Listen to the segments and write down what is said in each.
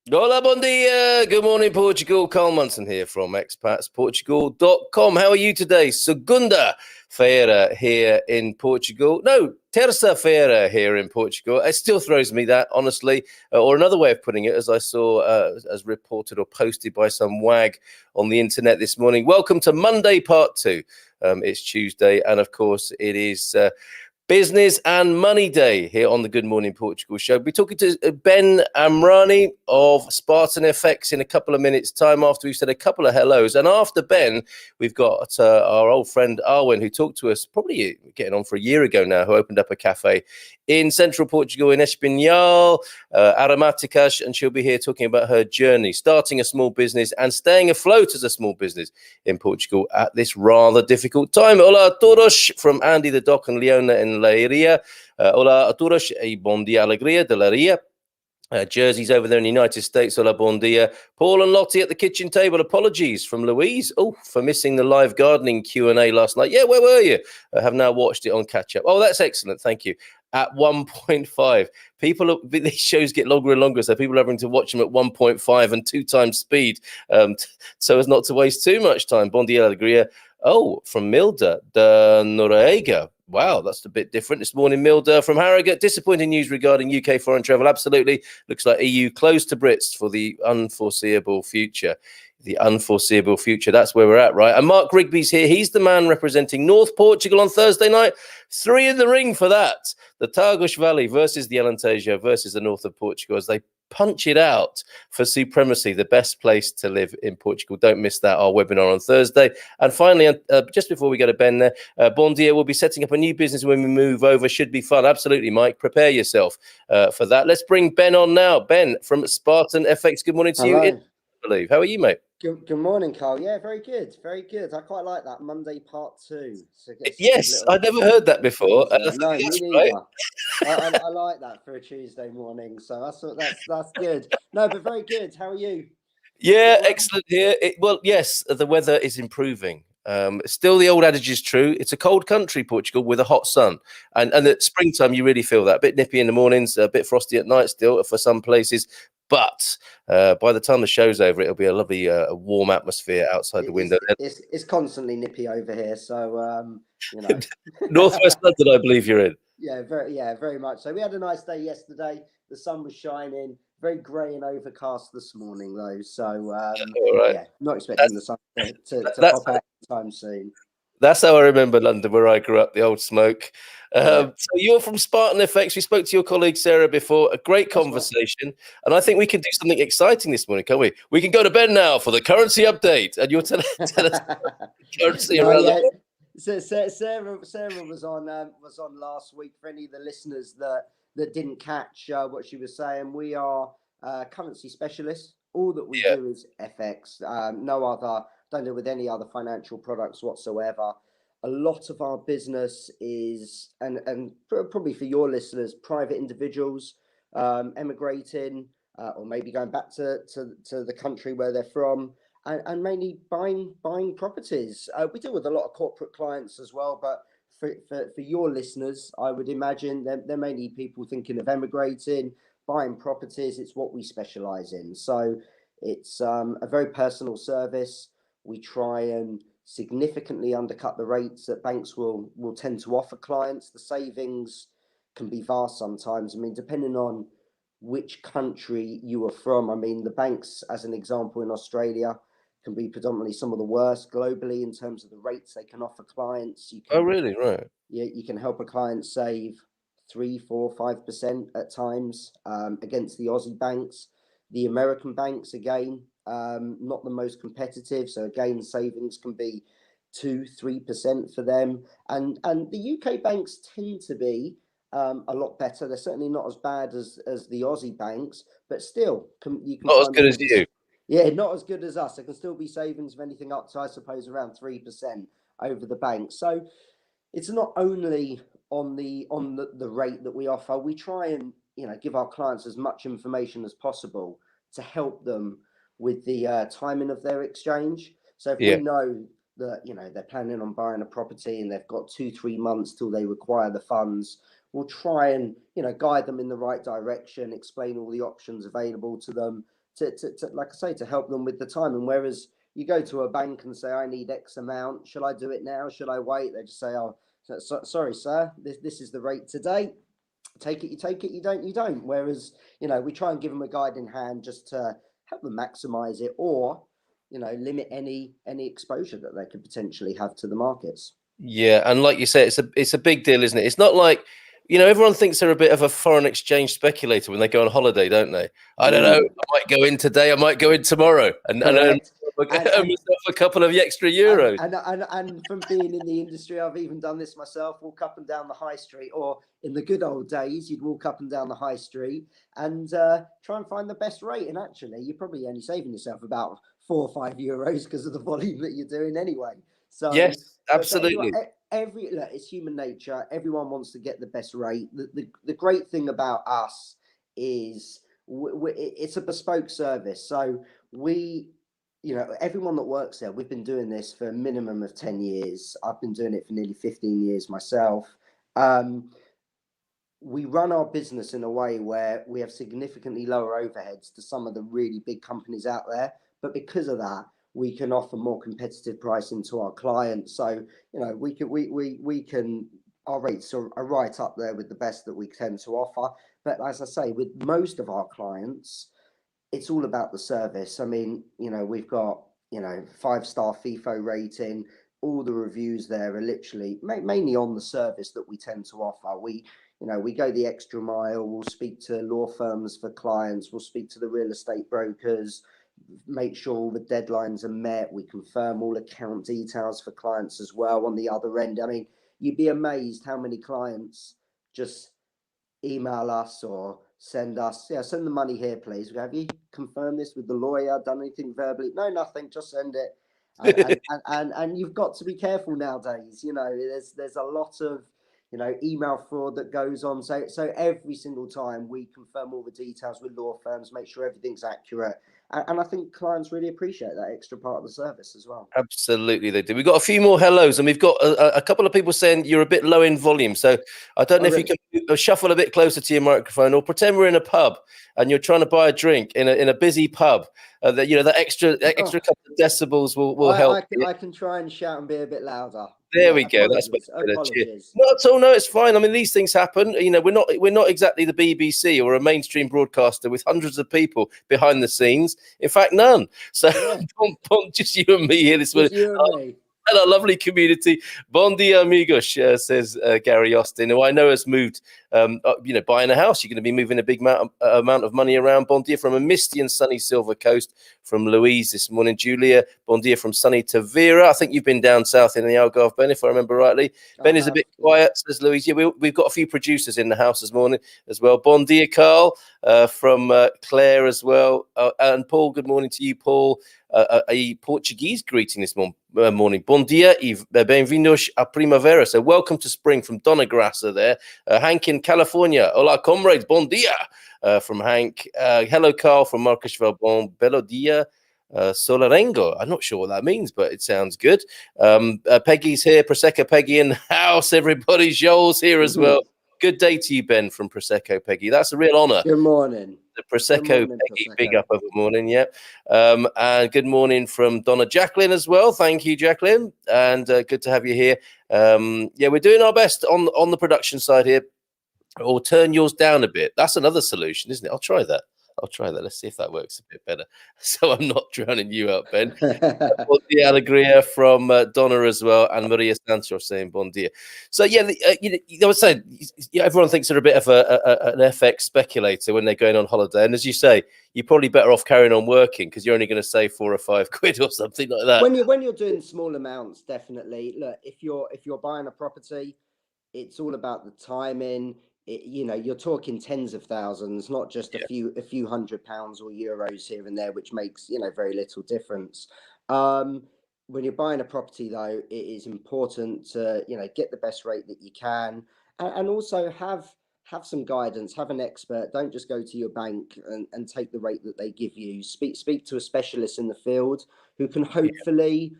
Hola, bom dia. Good morning, Portugal. Carl Munson here from expatsportugal.com. How are you today? Segunda-feira here in Portugal. No, terça-feira here in Portugal. It still throws me that, honestly. Or another way of putting it, as I saw, as reported or posted by some wag on the internet this morning. Welcome to Monday Part 2. It's Tuesday, and of course, it is... Business and Money Day here on the Good Morning Portugal show. We'll be talking to Ben Amrany of Spartan FX in a couple of minutes' time after we've said a couple of hellos. And after Ben, we've got our old friend Awen, who talked to us probably getting on for a year ago now, who opened up a cafe in Central Portugal in Espinhal, Aromaticas, and she'll be here talking about her journey, starting a small business and staying afloat as a small business in Portugal at this rather difficult time. Hola a todos from Andy the Doc and Leona in Leiria. Hola a todos e bom dia alegria de Leiria. Jersey's over there in the United States. Hola, bon dia. Paul and Lottie at the kitchen table. Apologies from Louise. Oh, for missing the live gardening Q&A last night. Yeah, where were you? I have now watched it on catch up. Oh, that's excellent. Thank you. At 1.5. These shows get longer and longer, so people are having to watch them at 1.5 and 2 times speed, so as not to waste too much time. Bon dia, alegria. Oh, from Milda de Noruega. Wow, that's a bit different this morning. Milda from Harrogate. Disappointing news regarding UK foreign travel. Absolutely. Looks like EU closed to Brits for the unforeseeable future. The unforeseeable future. That's where we're at, right? And Mark Rigby's here. He's the man representing North Portugal on Thursday night. 3 in the ring for that. The Tagus Valley versus the Alentejo versus the north of Portugal as they punch it out for supremacy, the best place to live in Portugal. Don't miss that, our webinar on Thursday. And finally, just before we go to Ben there, Bon Dia will be setting up a new business when we move over. Should be fun. Absolutely, Mike. Prepare yourself for that. Let's bring Ben on now. Ben from Spartan FX. Good morning to you. I believe. How are you, mate? Good morning, Carl. Yeah, very good. Very good. I quite like that. Monday Part 2. So yes, I'd never heard that before. No, me neither. Right. I like that for a Tuesday morning. So that's good. No, but very good. How are you? Yeah, excellent here. Well, yes, the weather is improving. Still, the old adage is true. It's a cold country, Portugal, with a hot sun. And at springtime, you really feel that. A bit nippy in the mornings, a bit frosty at night still for some places. But by the time the show's over, it'll be a lovely warm atmosphere outside the window. It's constantly nippy over here. So, you know. Northwest London, I believe you're in. Yeah, very much. So we had a nice day yesterday. The sun was shining. Very grey and overcast this morning, though. So, yeah, not expecting the sun to pop out anytime soon. That's how I remember London, where I grew up, the old smoke. So you're from Spartan FX. We spoke to your colleague Sarah before. A great conversation. Right. And I think we can do something exciting this morning, can't we? We can go to Ben now for the currency update. And you'll tell us currency around the world. So Sarah was on last week. For any of the listeners that didn't catch what she was saying, we are currency specialists. All that we do is FX. Don't deal with any other financial products whatsoever. A lot of our business is, and probably for your listeners, private individuals emigrating or maybe going back to the country where they're from, and mainly buying properties. We deal with a lot of corporate clients as well, but for your listeners, I would imagine they're mainly people thinking of emigrating, buying properties. It's what we specialize in. So it's a very personal service. We try and significantly undercut the rates that banks will tend to offer clients. The savings can be vast sometimes. I mean, depending on which country you are from. I mean, the banks, as an example, in Australia can be predominantly some of the worst globally in terms of the rates they can offer clients. Oh, really? Right. Yeah, you can help a client save 3, 4, 5% at times against the Aussie banks. The American banks, again, not the most competitive. So again, savings can be 2-3% for them. And the UK banks tend to be a lot better. They're certainly not as bad as the Aussie banks, but still, you can Not as find good them as to be, you. yeah, not as good as us. There can still be savings of anything up to, I suppose, around 3% over the bank. So it's not only on the rate that we offer. We try and give our clients as much information as possible to help them with the timing of their exchange. So if Yeah. we know that they're planning on buying a property and they've got 2-3 months till they require the funds, we'll try and guide them in the right direction, explain all the options available to them, to like I say, to help them with the timing. Whereas you go to a bank and say, I need X amount. Should I do it now? Should I wait? They just say, oh, sorry, sir, this is the rate today. Take it, you take it. You don't, you don't. Whereas, we try and give them a guiding hand just to help them maximize it, or, limit any exposure that they could potentially have to the markets. Yeah, and like you say, it's a big deal, isn't it? It's not like, everyone thinks they're a bit of a foreign exchange speculator when they go on holiday, don't they? I don't know. I might go in today. I might go in tomorrow, and earn Correct. And myself a couple of extra euros. and from being in the industry, I've even done this myself. Walk up and down the high street, or in the good old days, you'd walk up and down the high street and try and find the best rate. And actually, you're probably only saving yourself about €4 or €5 because of the volume that you're doing anyway. So, Yes, but absolutely. look, it's human nature. Everyone wants to get the best rate. The great thing about us is it's a bespoke service. So everyone that works there, we've been doing this for a minimum of 10 years. I've been doing it for nearly 15 years myself. We run our business in a way where we have significantly lower overheads to some of the really big companies out there. But because of that, we can offer more competitive pricing to our clients. So, we can, our rates are right up there with the best that we tend to offer. But as I say, with most of our clients, it's all about the service. I mean, we've got, 5-star FIFO rating. All the reviews there are literally mainly on the service that we tend to offer. We go the extra mile. We'll speak to law firms for clients. We'll speak to the real estate brokers, make sure all the deadlines are met. We confirm all account details for clients as well on the other end. I mean, you'd be amazed how many clients just email us or send the money here, please. Have you confirmed this with the lawyer? Done anything verbally? No, nothing. Just send it. And you've got to be careful nowadays. There's a lot of email fraud that goes on. So every single time we confirm all the details with law firms, make sure everything's accurate. And I think clients really appreciate that extra part of the service as well. Absolutely, they do. We've got a few more hellos, and we've got a couple of people saying you're a bit low in volume. So I don't know if you can shuffle a bit closer to your microphone, or pretend we're in a pub and you're trying to buy a drink in a busy pub. That extra couple of decibels will help. I can try and shout and be a bit louder. There we go. That's apologies. Not at all. No, it's fine. I mean, these things happen. We're not exactly the BBC or a mainstream broadcaster with hundreds of people behind the scenes. In fact, none. So just you and me here this morning. You and me. And our lovely community. Bon dia, amigos, says Gary Austin, who I know has moved, buying a house. You're going to be moving a big amount of money around. Bon dia from a misty and sunny Silver Coast. From Louise this morning. Julia, bon dia from sunny Tavira. I think you've been down south in the Algarve, Ben, if I remember rightly. Ben is a bit quiet, says Louise. Yeah, we've got a few producers in the house this morning as well. Bon dia, Carl, from Claire as well. And Paul, good morning to you, Paul. A Portuguese greeting this morning. Bom dia e bem-vindos à primavera. So welcome to spring from Donna Grassa there. Hank in California. Hola, comrades. Bon dia from Hank. Hello, Carl from Marcos Valbon. Belo dia. Solarengo. I'm not sure what that means, but it sounds good. Peggy's here. Prosecco Peggy in the house. Everybody. Joel's here as well. Good day to you, Ben, from Prosecco Peggy. That's a real honor. Good morning. The Prosecco Peggy, big up of the morning, yeah. And good morning from Donna Jacqueline as well. Thank you, Jacqueline, and good to have you here. We're doing our best on the production side here. Or turn yours down a bit. That's another solution, isn't it? I'll try that. I'll try that. Let's see if that works a bit better. So I'm not drowning you out, Ben. Bon dia, Alegria from Donna as well, and Maria Santos saying bon dia. So yeah, I would say everyone thinks they're a bit of an FX speculator when they're going on holiday, and as you say, you're probably better off carrying on working because you're only going to save 4 or 5 quid or something like that. When you're doing small amounts, definitely. Look, if you're buying a property, it's all about the timing. You're talking tens of thousands, not just a few £100 or euros here and there, which makes very little difference. When you're buying a property, though, it is important to get the best rate that you can, and also have some guidance, have an expert. Don't just go to your bank and take the rate that they give you. Speak to a specialist in the field who can hopefully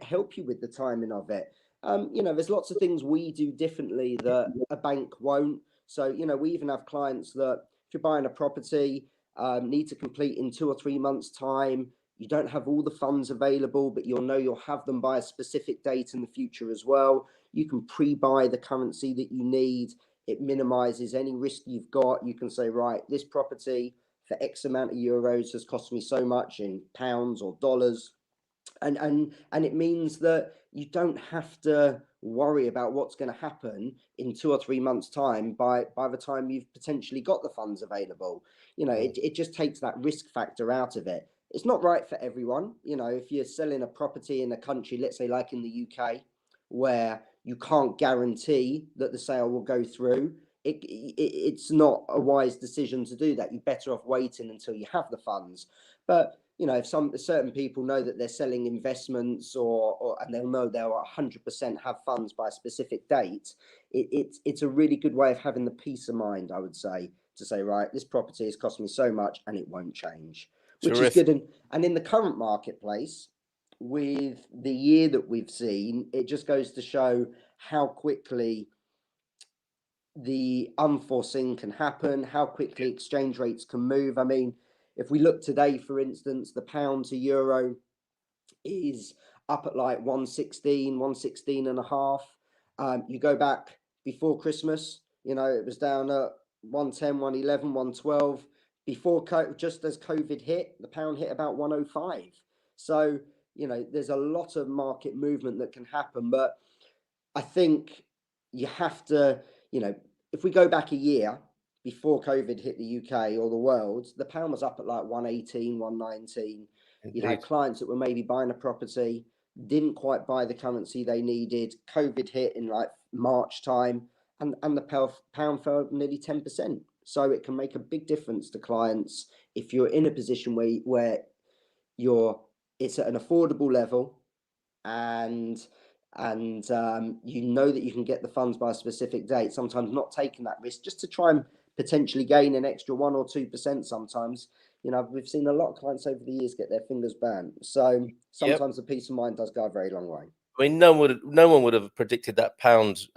help you with the timing of it. There's lots of things we do differently that a bank won't. So, we even have clients that if you're buying a property, need to complete in 2 or 3 months' time. You don't have all the funds available, but you'll have them by a specific date in the future as well. You can pre-buy the currency that you need. It minimizes any risk you've got. You can say, right, this property for X amount of euros has cost me so much in pounds or dollars. And it means that you don't have to worry about what's going to happen in 2 or 3 months' time by the time you've potentially got the funds available. It just takes that risk factor out of it. It's not right for everyone. If you're selling a property in a country, let's say like in the UK, where you can't guarantee that the sale will go through, it's not a wise decision to do that. You're better off waiting until you have the funds. But if certain people know that they're selling investments and they'll know they'll 100% have funds by a specific date, it's a really good way of having the peace of mind, I would say, to say, right, this property has cost me so much and it won't change, which is good. And in the current marketplace, with the year that we've seen, it just goes to show how quickly the unforeseen can happen, how quickly exchange rates can move. I mean, if we look today, for instance, the pound to euro is up at like 116 and a half. You go back before Christmas, it was down at 110, 111, 112. Before, just as COVID hit, the pound hit about 105. So, there's a lot of market movement that can happen. But I think you have to, if we go back a year before COVID hit the UK or the world, the pound was up at like 118, 119. You had clients that were maybe buying a property, didn't quite buy the currency they needed. COVID hit in like March time, and the pound fell nearly 10%. So it can make a big difference to clients if you're in a position where it's at an affordable level, and you know that you can get the funds by a specific date. Sometimes not taking that risk just to try and potentially gain an extra 1 or 2%. Sometimes, we've seen a lot of clients over the years get their fingers burnt. So sometimes the peace of mind does go a very long way. I mean, no one would have predicted that pound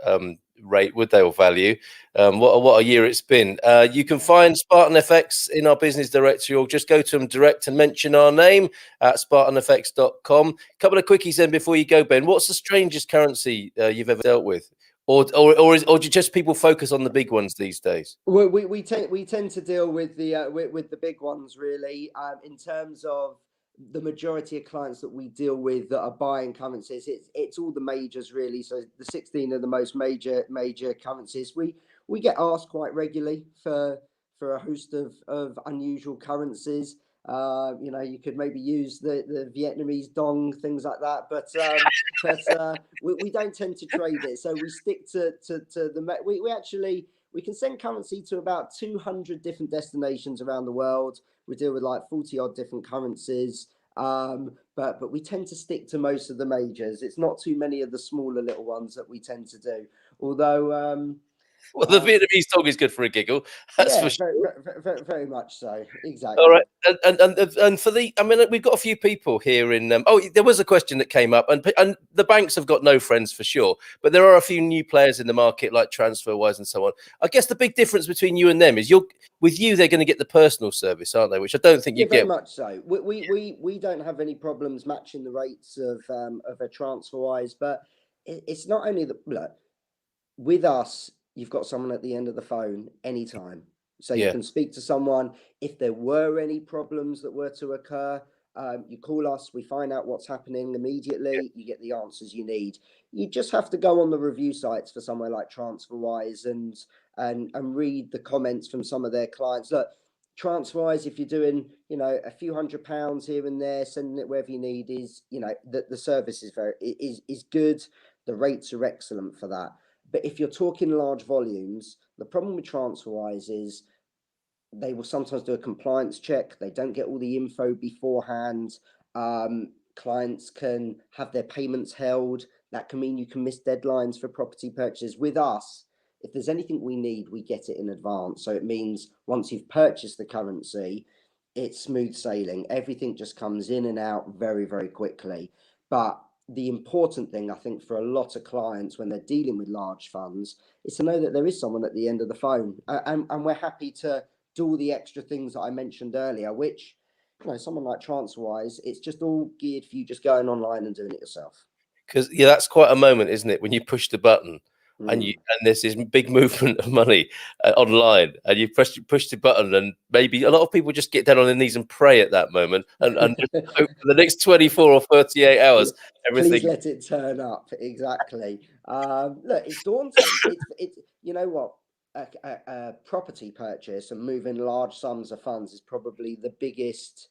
rate, would they, or value? What a year it's been. You can find Spartan FX in our business directory, or just go to them direct and mention our name at spartanfx.com. A couple of quickies then before you go, Ben. What's the strangest currency you've ever dealt with? Or do just people focus on the big ones these days? We tend to deal with the big ones, really, in terms of the majority of clients that we deal with that are buying currencies. It's all the majors, really. So the 16 are the most major currencies. We get asked quite regularly for a host of unusual currencies. You could maybe use the Vietnamese dong, things like that, but we don't tend to trade it. So we stick to the we can send currency to about 200 different destinations around the world. We deal with like 40 odd different currencies. But we tend to stick to most of the majors. It's not too many of the smaller little ones that we tend to do. Although, well, the Vietnamese dog is good for a giggle. That's for sure. Very much so. Exactly. All right, and for we've got a few people here in. There was a question that came up, and the banks have got no friends for sure, but there are a few new players in the market like TransferWise and so on. I guess the big difference between you and them is with you they're going to get the personal service, aren't they? Which I don't think you get. Very much so. We don't have any problems matching the rates of a TransferWise, but it's not only that. Look, with us, you've got someone at the end of the phone anytime. So you can speak to someone. If there were any problems that were to occur, you call us, we find out what's happening immediately, you get the answers you need. You just have to go on the review sites for somewhere like TransferWise and read the comments from some of their clients. Look, TransferWise, if you're doing, you know, a few £100 here and there, sending it wherever you need, is, you know, the service is is good. The rates are excellent for that. But if you're talking large volumes, the problem with TransferWise is they will sometimes do a compliance check. They don't get all the info beforehand. Clients can have their payments held. That can mean you can miss deadlines for property purchases. With us, if there's anything we need, we get it in advance. So it means once you've purchased the currency, it's smooth sailing. Everything just comes in and out very, very quickly. But the important thing, I think, for a lot of clients when they're dealing with large funds is to know that there is someone at the end of the phone. And we're happy to do all the extra things that I mentioned earlier, which, you know, someone like TransferWise, it's just all geared for you just going online and doing it yourself. Because that's quite a moment, isn't it, when you push the button and there's this big movement of money online, and you push the button, and maybe a lot of people just get down on their knees and pray at that moment, and just hope for the next 24 or 38 hours, everything. Please let it turn up. Exactly. Look, it's daunting. It's you know what. A property purchase and moving large sums of funds is probably the biggest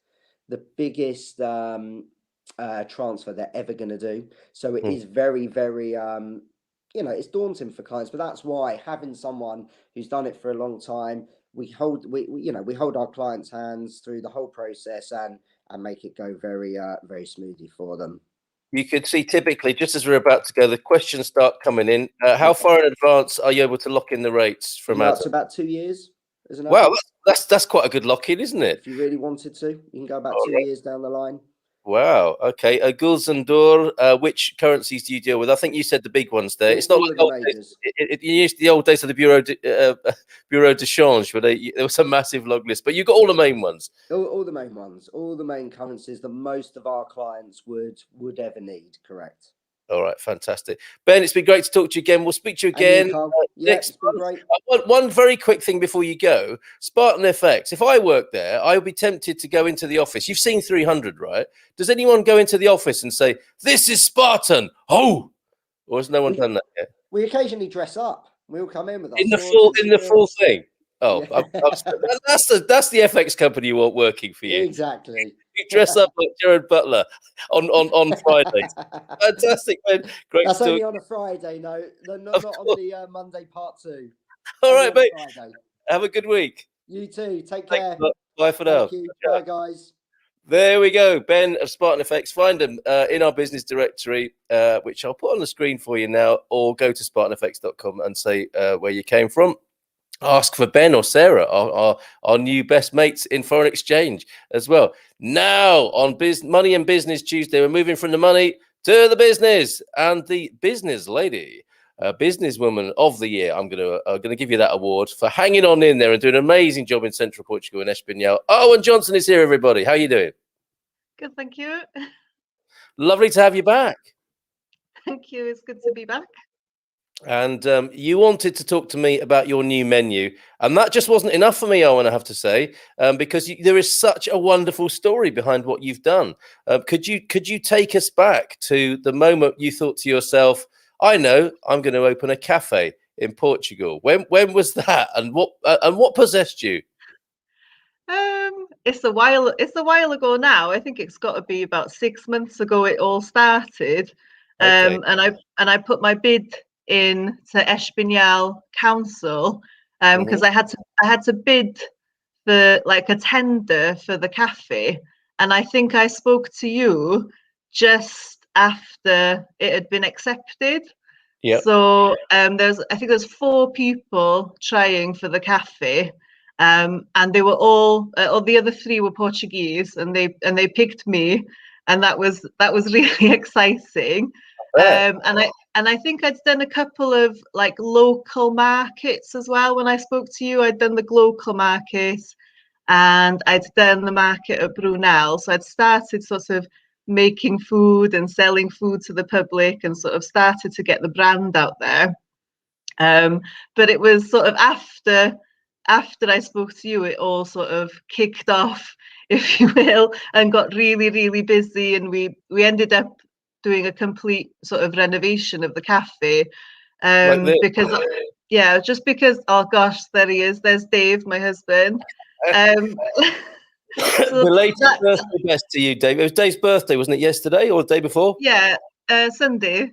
transfer they're ever going to do. So it is very, very, you know, it's daunting for clients. But that's why having someone who's done it for a long time, we hold our clients' hands through the whole process and make it go very, very smoothly for them. You could see typically, just as we're about to go, the questions start coming in. How far in advance are you able to lock in the rates from That's about 2 years. Wow, that's quite a good lock-in, isn't it? If you really wanted to, you can go about 2 years down the line. Wow. Okay. Gulzendur, which currencies do you deal with? I think you said the big ones there. It's not all like the majors. You used the old days of the Bureau de Change, where there was a massive log list, but you got all the main ones. All the main ones, all the main currencies that most of our clients would ever need. Correct. All right, fantastic. Ben, it's been great to talk to you again. We'll speak to you again next month. Great. One very quick thing before you go. Spartan FX, if I work there, I would be tempted to go into the office. You've seen 300, right? Does anyone go into the office and say, "This is Spartan"? Oh, or has no one done that yet? We occasionally dress up. We'll come in with our in the full thing. Oh, yeah. that's the FX company you want working for you. Exactly. You dress up like Jared Butler on Fridays. Fantastic, man. Great. That's only on a Friday, not on the Monday part 2. All right, mate. Have a good week. You too. Take care. Bye for now. Thank you. Bye, guys. There we go. Ben of Spartan FX. Find them in our business directory, which I'll put on the screen for you now, or go to spartanfx.com and say where you came from. Ask for Ben or Sarah, our new best mates in foreign exchange as well. Now on Money and Business Tuesday, we're moving from the money to the business, and the business lady, businesswoman of the year. I'm gonna give you that award for hanging on in there and doing an amazing job in Central Portugal in Espinhal. Awen Johnson is here, everybody. How are you doing? Good, thank you. Lovely to have you back. Thank you. It's good to be back. And you wanted to talk to me about your new menu, and that just wasn't enough for me, Owen, I have to say, because there is such a wonderful story behind what you've done. Could you take us back to the moment you thought to yourself, "I know, I'm going to open a cafe in Portugal"? When was that, and what possessed you? It's a while ago now. I think it's got to be about 6 months ago. It all started, Okay. and I put my bid in to Espinhal Council because I had to bid for like a tender for the cafe, and I think I spoke to you just after it had been accepted. Yeah. So I think there's 4 people trying for the cafe, and they were all the other 3 were Portuguese, and they picked me, and that was really exciting. And I think I'd done a couple of like local markets as well. When I spoke to you, I'd done the local market, and I'd done the market at Brunel. So I'd started sort of making food and selling food to the public, and sort of started to get the brand out there. But it was sort of after after I spoke to you, it all sort of kicked off, if you will, and got really, really busy. And we ended up doing a complete sort of renovation of the cafe. Like this. Because, yeah, just because, oh gosh, there he is. There's Dave, my husband. So Belated that, birthday best to you, Dave. It was Dave's birthday, wasn't it, yesterday or the day before? yeah, Sunday.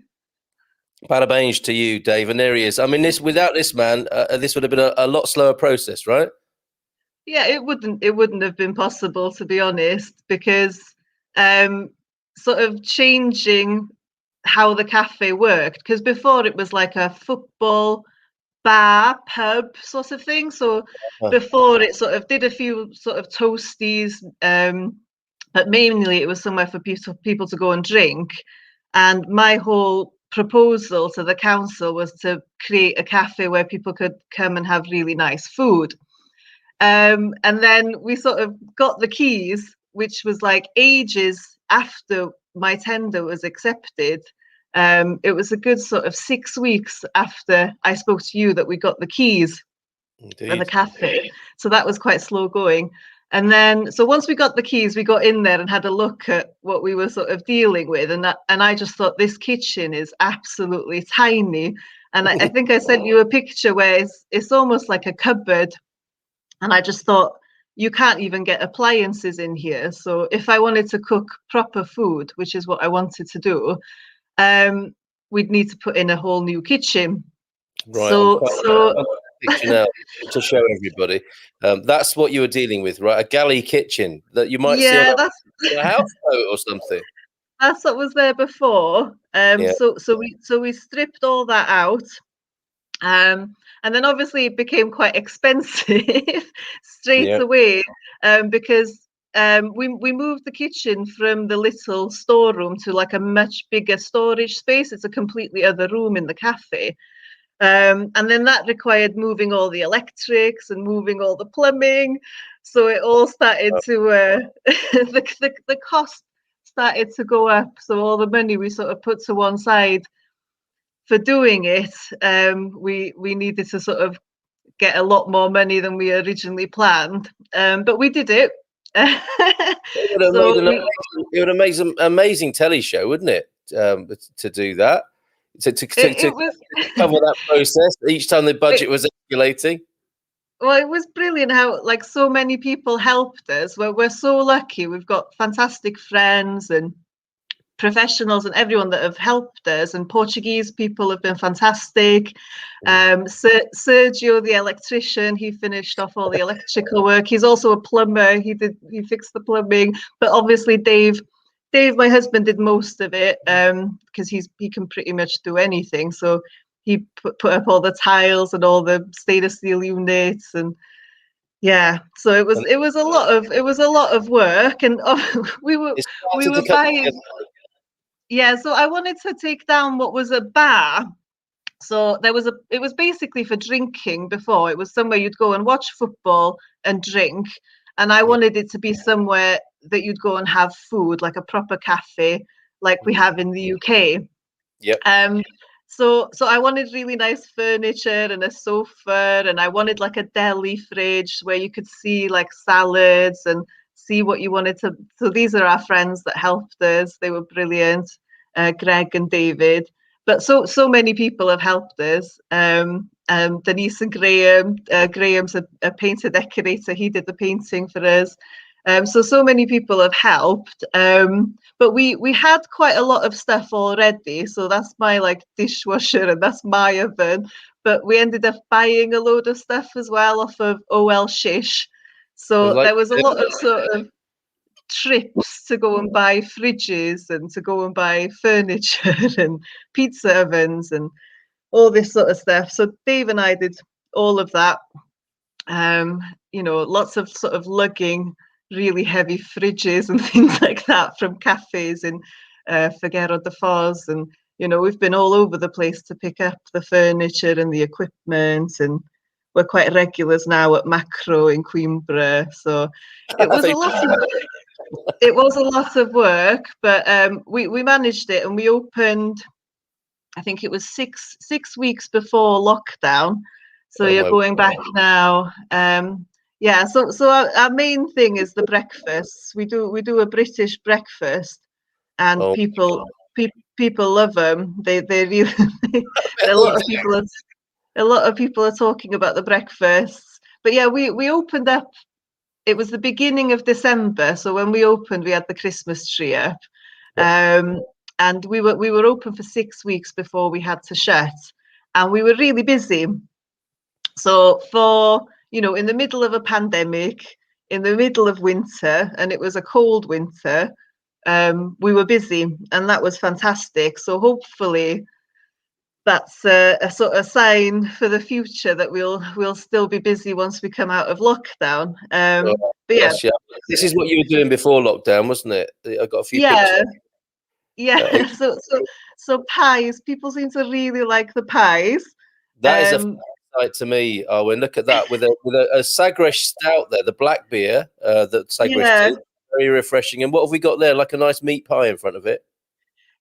Parabéns to you, Dave. And there he is. I mean, without this man, this would have been a lot slower process, right? Yeah, it wouldn't have been possible, to be honest, because sort of changing how the cafe worked, because before it was like a football bar pub sort of thing. So before it sort of did a few sort of toasties, but mainly it was somewhere for people to go and drink. And my whole proposal to the council was to create a cafe where people could come and have really nice food. And then we sort of got the keys, which was like ages after my tender was accepted. It was a good sort of 6 weeks after I spoke to you that we got the keys for the cafe. So that was quite slow going. And then, so once we got the keys, we got in there and had a look at what we were sort of dealing with. And I just thought, this kitchen is absolutely tiny. And I think I sent you a picture where it's almost like a cupboard. And I just thought, you can't even get appliances in here. So if I wanted to cook proper food, which is what I wanted to do, we'd need to put in a whole new kitchen. Right. So picture now to show everybody. That's what you were dealing with, right? A galley kitchen that you might see on a houseboat or something. That's what was there before. So we stripped all that out. And then obviously it became quite expensive straight away, because we moved the kitchen from the little storeroom to like a much bigger storage space. It's a completely other room in the cafe. And then that required moving all the electrics and moving all the plumbing. So it all started to, the cost started to go up. So all the money we sort of put to one side for doing it, we needed to sort of get a lot more money than we originally planned, but we did it. It would have made an amazing telly show, wouldn't it? To do that, to cover that process each time the budget was escalating. Well, it was brilliant how like so many people helped us. We're so lucky. We've got fantastic friends and professionals and everyone that have helped us, and Portuguese people have been fantastic. Sergio, the electrician, he finished off all the electrical work. He's also a plumber. He fixed the plumbing, but obviously Dave, my husband, did most of it, because he can pretty much do anything. So he put up all the tiles and all the stainless steel units, and yeah, so it was a lot of work, and we were buying. Yeah, so I wanted to take down what was a bar. So it was basically for drinking before. It was somewhere you'd go and watch football and drink. And I wanted it to be somewhere that you'd go and have food, like a proper cafe, like we have in the UK. Yep. So I wanted really nice furniture and a sofa, and I wanted like a deli fridge where you could see like salads and see what you wanted to. So these are our friends that helped us. They were brilliant, Greg and David. But so many people have helped us. Denise and Graham. Graham's a painter decorator. He did the painting for us. So many people have helped. But we had quite a lot of stuff already. So that's my like dishwasher and that's my oven. But we ended up buying a load of stuff as well off of OL Shish. So there was a lot of sort of trips to go and buy fridges and to go and buy furniture and pizza ovens and all this sort of stuff. So Dave and I did all of that. Lots of sort of lugging really heavy fridges and things like that from cafes in Figueira da Foz, and we've been all over the place to pick up the furniture and the equipment, and we're quite regulars now at Macro in Coimbra. So it was a lot of work, but we managed it, and we opened, I think it was six weeks before lockdown. So Oh you're my going back now. Yeah, so our main thing is the breakfasts. We do a British breakfast, and oh people love them. They really a my lot of people are talking about the breakfasts. But yeah, we opened up. It was the beginning of December, so when we opened, we had the Christmas tree up, um, and we were open for 6 weeks before we had to shut, and we were really busy. So for, in the middle of a pandemic, in the middle of winter, and it was a cold winter, we were busy, and that was fantastic. So hopefully that's a sort of sign for the future that we'll still be busy once we come out of lockdown. God. But yeah, Bless you. This is what you were doing before lockdown, wasn't it? I got a few yeah, pictures. yeah. So pies, people seem to really like the pies. That is a Um, sight to me, Owen. Look at that with a Sagres stout there, the black beer that Sagres yeah, did. Very refreshing. And what have we got there? Like a nice meat pie in front of it.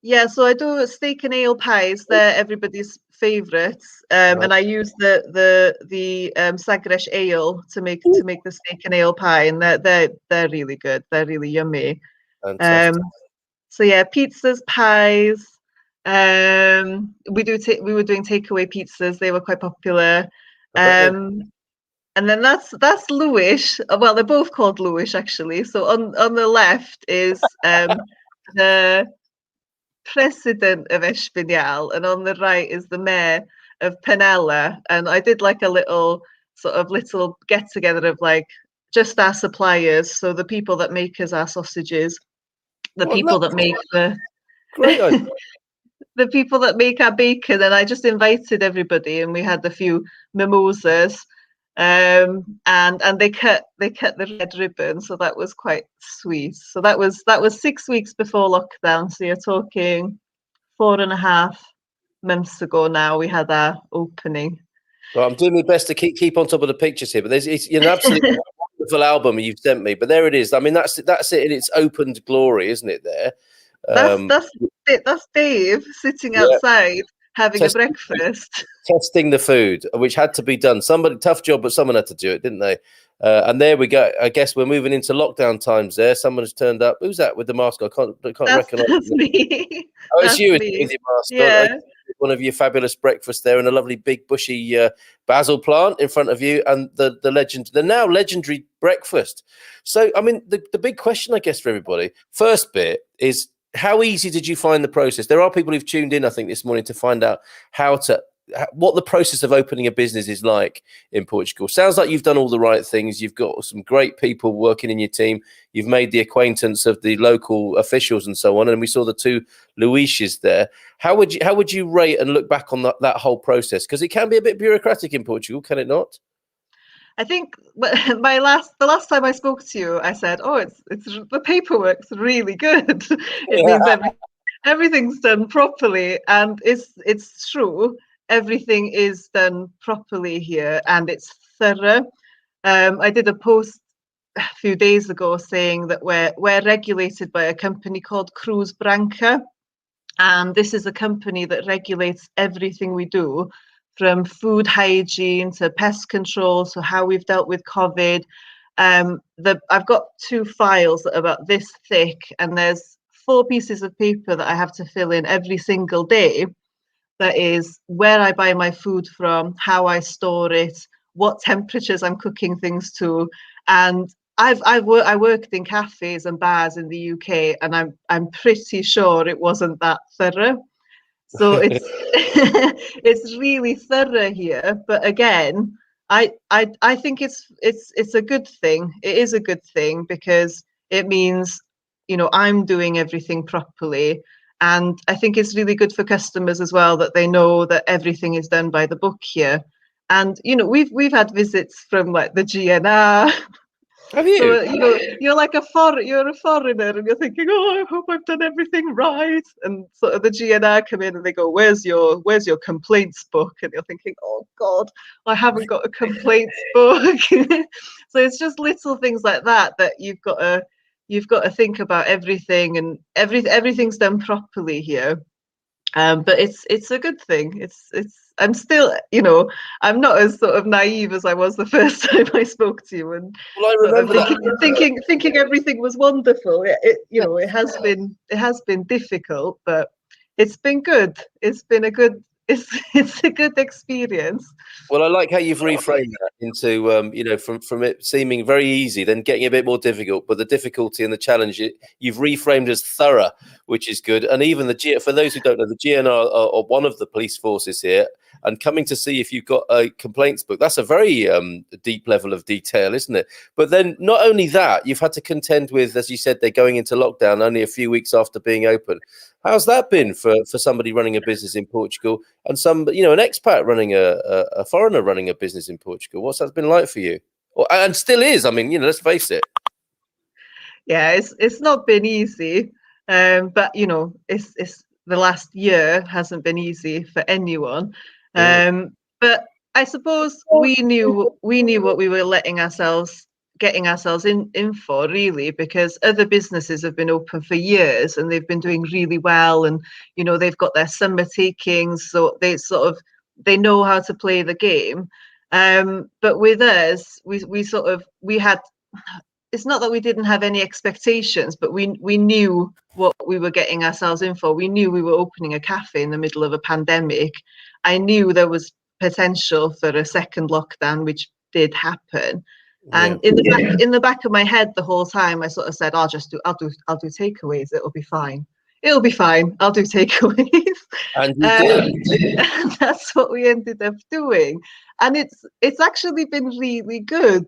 yeah. So I do steak and ale pies. They're everybody's favourites, and I use the Sagres ale to make the steak and ale pie, and they're really good. They're really yummy. Um, Fantastic. so yeah, pizzas, pies. We were doing takeaway pizzas. They were quite popular. I bet they. And then that's Lewis. Well, they're both called Lewis actually. So on the left is the president of Espinal, and on the right is the mayor of Penella. And I did like a little get together of like just our suppliers, so the people that make us our sausages, the What people that lovely. make the Great idea. the people that make our bacon, and I just invited everybody, and we had a few mimosas, and they cut the red ribbon, so that was quite sweet. So that was 6 weeks before lockdown. So you're talking 4.5 months ago now. We had our opening. Well, I'm doing my best to keep on top of the pictures here, but it's an absolutely wonderful album you've sent me. But there it is. I mean, that's it in its opened glory, isn't it? There. That's Um, that's that's Dave sitting yeah. outside having a Testing, breakfast. testing the food, which had to be done. Tough job, but someone had to do it, didn't they? And there we go. I guess we're moving into lockdown times. There, someone has turned up. Who's that with the mask? I can't recognize. That's me. Oh, it's That's you me. with your mask on. Yeah. One of your fabulous breakfasts there, and a lovely big bushy basil plant in front of you, and the now legendary breakfast. So, I mean, the big question, I guess, for everybody, first bit is, how easy did you find the process? There are people who've tuned in, I think, this morning to find out what the process of opening a business is like in Portugal. Sounds like you've done all the right things. You've got some great people working in your team. You've made the acquaintance of the local officials and so on. And we saw the two Luises there. How would you rate and look back on that whole process? Because it can be a bit bureaucratic in Portugal, can it not? I think the last time I spoke to you, I said, "Oh, it's the paperwork's really good. It means everything's done properly," and it's true. Everything is done properly here, and it's thorough. I did a post a few days ago saying that we're regulated by a company called Cruz Branca, and this is a company that regulates everything we do, from food hygiene to pest control, so how we've dealt with COVID. I've got 2 files that are about this thick, and there's 4 pieces of paper that I have to fill in every single day. That is where I buy my food from, how I store it, what temperatures I'm cooking things to, and I worked in cafes and bars in the UK, and I'm pretty sure it wasn't that thorough. So it's it's really thorough here. But again, I think it's a good thing. It is a good thing because it means, I'm doing everything properly. And I think it's really good for customers as well, that they know that everything is done by the book here. And we've had visits from like the GNR. Have you? So you're like you're a foreigner, and you're thinking, oh, I hope I've done everything right. And sort of the GNR come in and they go, where's your complaints book? And you're thinking, oh God, I haven't got a complaints book. So it's just little things like that you've got to think about everything, and everything's done properly here. But it's a good thing. I'm still, you know, I'm not as sort of naive as I was the first time I spoke to you, and Well, I sort of remember that. thinking everything was wonderful. You know, it has been difficult, but it's been good. It's been a good it's a good experience. Well, I like how you've reframed that into, you know, from it seeming very easy, then getting a bit more difficult. But the difficulty and the challenge, you've reframed as thorough, which is good. And even for those who don't know, the GNR are one of the police forces here, and coming to see if you've got a complaints book. That's a very deep level of detail, isn't it? But then not only that, you've had to contend with, as you said, they're going into lockdown only a few weeks after being open. How's that been for somebody running a business in Portugal and some, you know, an expat running a foreigner running a business in Portugal? What's that been like for you? And still is. I mean, you know, let's face it. Yeah, it's not been easy, but you know, it's the last year hasn't been easy for anyone. But I suppose we knew what we were getting ourselves in for, really, because other businesses have been open for years and they've been doing really well, and you know, they've got their summer takings, so they know how to play the game. But with us, we had, it's not that we didn't have any expectations, but we knew what we were getting ourselves in for. We knew we were opening a cafe in the middle of a pandemic. I knew there was potential for a second lockdown, which did happen. And in the back of my head the whole time, I sort of said, I'll do takeaways. It'll be fine. It'll be fine. I'll do takeaways. And you did. And that's what we ended up doing. And it's actually been really good.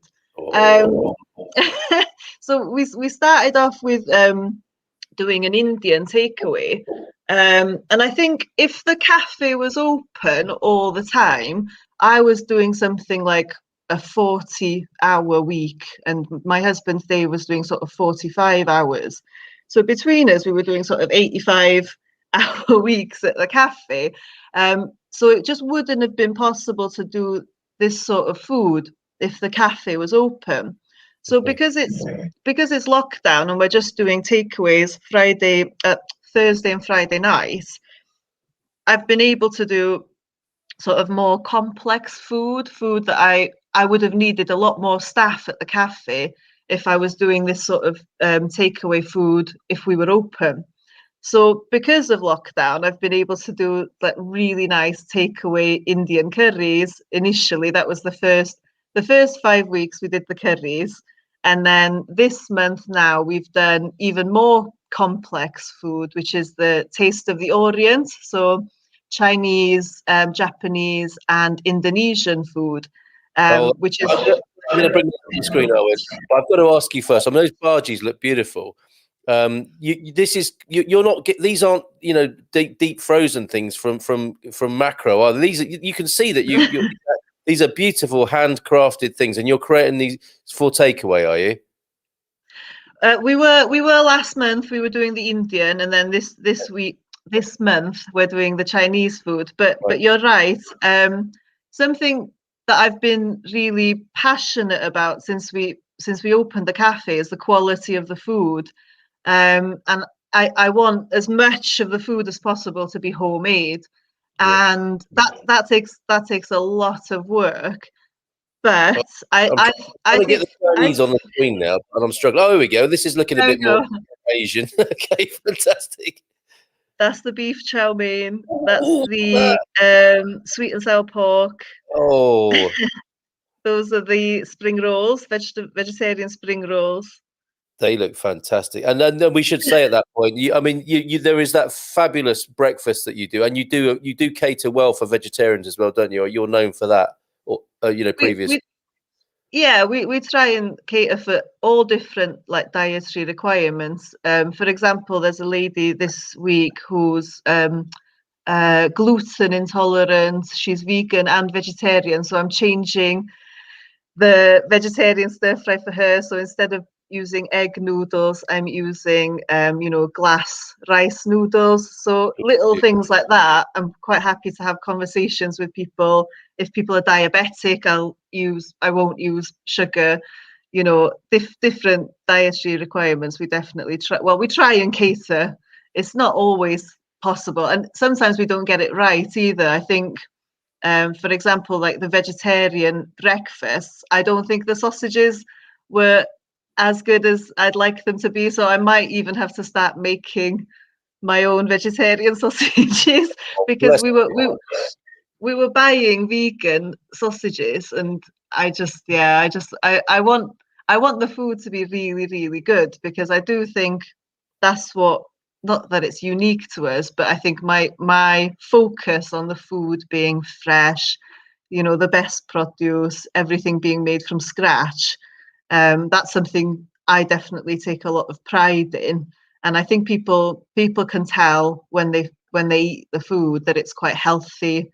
So we started off with doing an Indian takeaway, and I think if the cafe was open all the time, I was doing something like a 40-hour week, and my husband's day was doing sort of 45 hours. So between us, we were doing sort of 85-hour weeks at the cafe. So it just wouldn't have been possible to do this sort of food if the cafe was open. So because it's lockdown and we're just doing takeaways Thursday and Friday nights, I've been able to do sort of more complex food that I would have needed a lot more staff at the cafe if I was doing this sort of takeaway food if we were open. So because of lockdown, I've been able to do like really nice takeaway Indian curries. Initially, that was the first 5 weeks we did the curries. And then this month now we've done even more complex food, which is the Taste of the Orient. So Chinese, Japanese, and Indonesian food, which is. I'm going to bring that on the screen, Owen. But I've got to ask you first. I mean, those bhajis look beautiful. You're not. These aren't, you know, deep frozen things from macro. Are these? You can see that you're these are beautiful handcrafted things, and you're creating these for takeaway, are you? We were last month. We were doing the Indian, and then this month we're doing the Chinese food. But you're right. Something that I've been really passionate about since we opened the cafe is the quality of the food. And I want as much of the food as possible to be homemade, and that takes a lot of work. But I get the Chinese on the screen now, and I'm struggling. Oh, here we go. This is looking a bit more Asian. Okay, fantastic. That's the beef chow mein. That's the sweet and sour pork. Oh, those are the spring rolls, vegetarian spring rolls. They look fantastic, and then we should say at that point, there is that fabulous breakfast that you do, and you do cater well for vegetarians as well, don't you? Or you're known for that, or previously. We try and cater for all different like dietary requirements. For example, there's a lady this week who's gluten intolerant. She's vegan and vegetarian, so I'm changing the vegetarian stir fry for her. So instead of using egg noodles, I'm using glass rice noodles. So little things like that. I'm quite happy to have conversations with people. If people are diabetic, I won't use sugar. Different dietary requirements. We definitely try. Well, we try and cater. It's not always possible. And sometimes we don't get it right either. I think, for example, like the vegetarian breakfasts, I don't think the sausages were as good as I'd like them to be. So I might even have to start making my own vegetarian sausages because we were buying vegan sausages, and I want the food to be really, really good, because I do think that's what, not that it's unique to us, but I think my focus on the food being fresh, the best produce, everything being made from scratch, that's something I definitely take a lot of pride in. And I think people can tell when they eat the food that it's quite healthy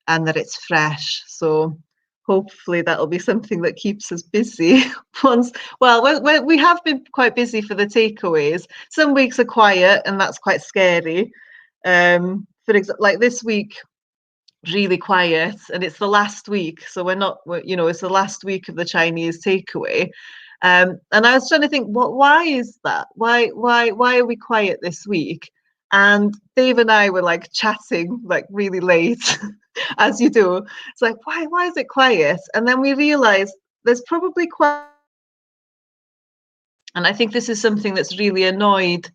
and that it's fresh. So hopefully that'll be something that keeps us busy. We have been quite busy for the takeaways. Some weeks are quiet, and that's quite scary. For example, like this week, really quiet, and it's the last week, so it's the last week of the Chinese takeaway. And I was trying to think, why is that? Why are we quiet this week? And Dave and I were like chatting like really late, as you do. It's like, why is it quiet? And then we realized there's probably quite, and I think this is something that's really annoyed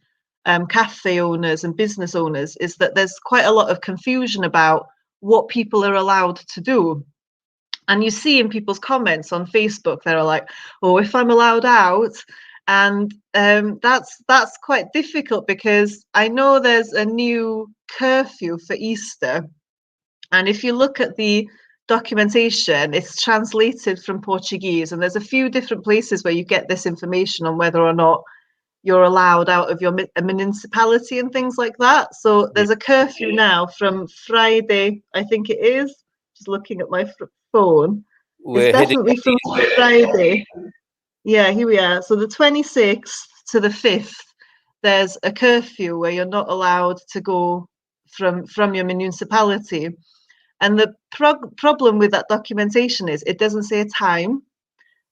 cafe owners and business owners, is that there's quite a lot of confusion about what people are allowed to do. And you see in people's comments on Facebook, they're like, "Oh, if I'm allowed out," and that's quite difficult, because I know there's a new curfew for Easter, and if you look at the documentation, it's translated from Portuguese, and there's a few different places where you get this information on whether or not you're allowed out of your municipality and things like that. So there's a curfew now from Friday, I think it is. Just looking at my phone. It's definitely from Friday. Yeah, here we are. So the 26th to the 5th, there's a curfew where you're not allowed to go from your municipality. And the problem with that documentation is it doesn't say a time.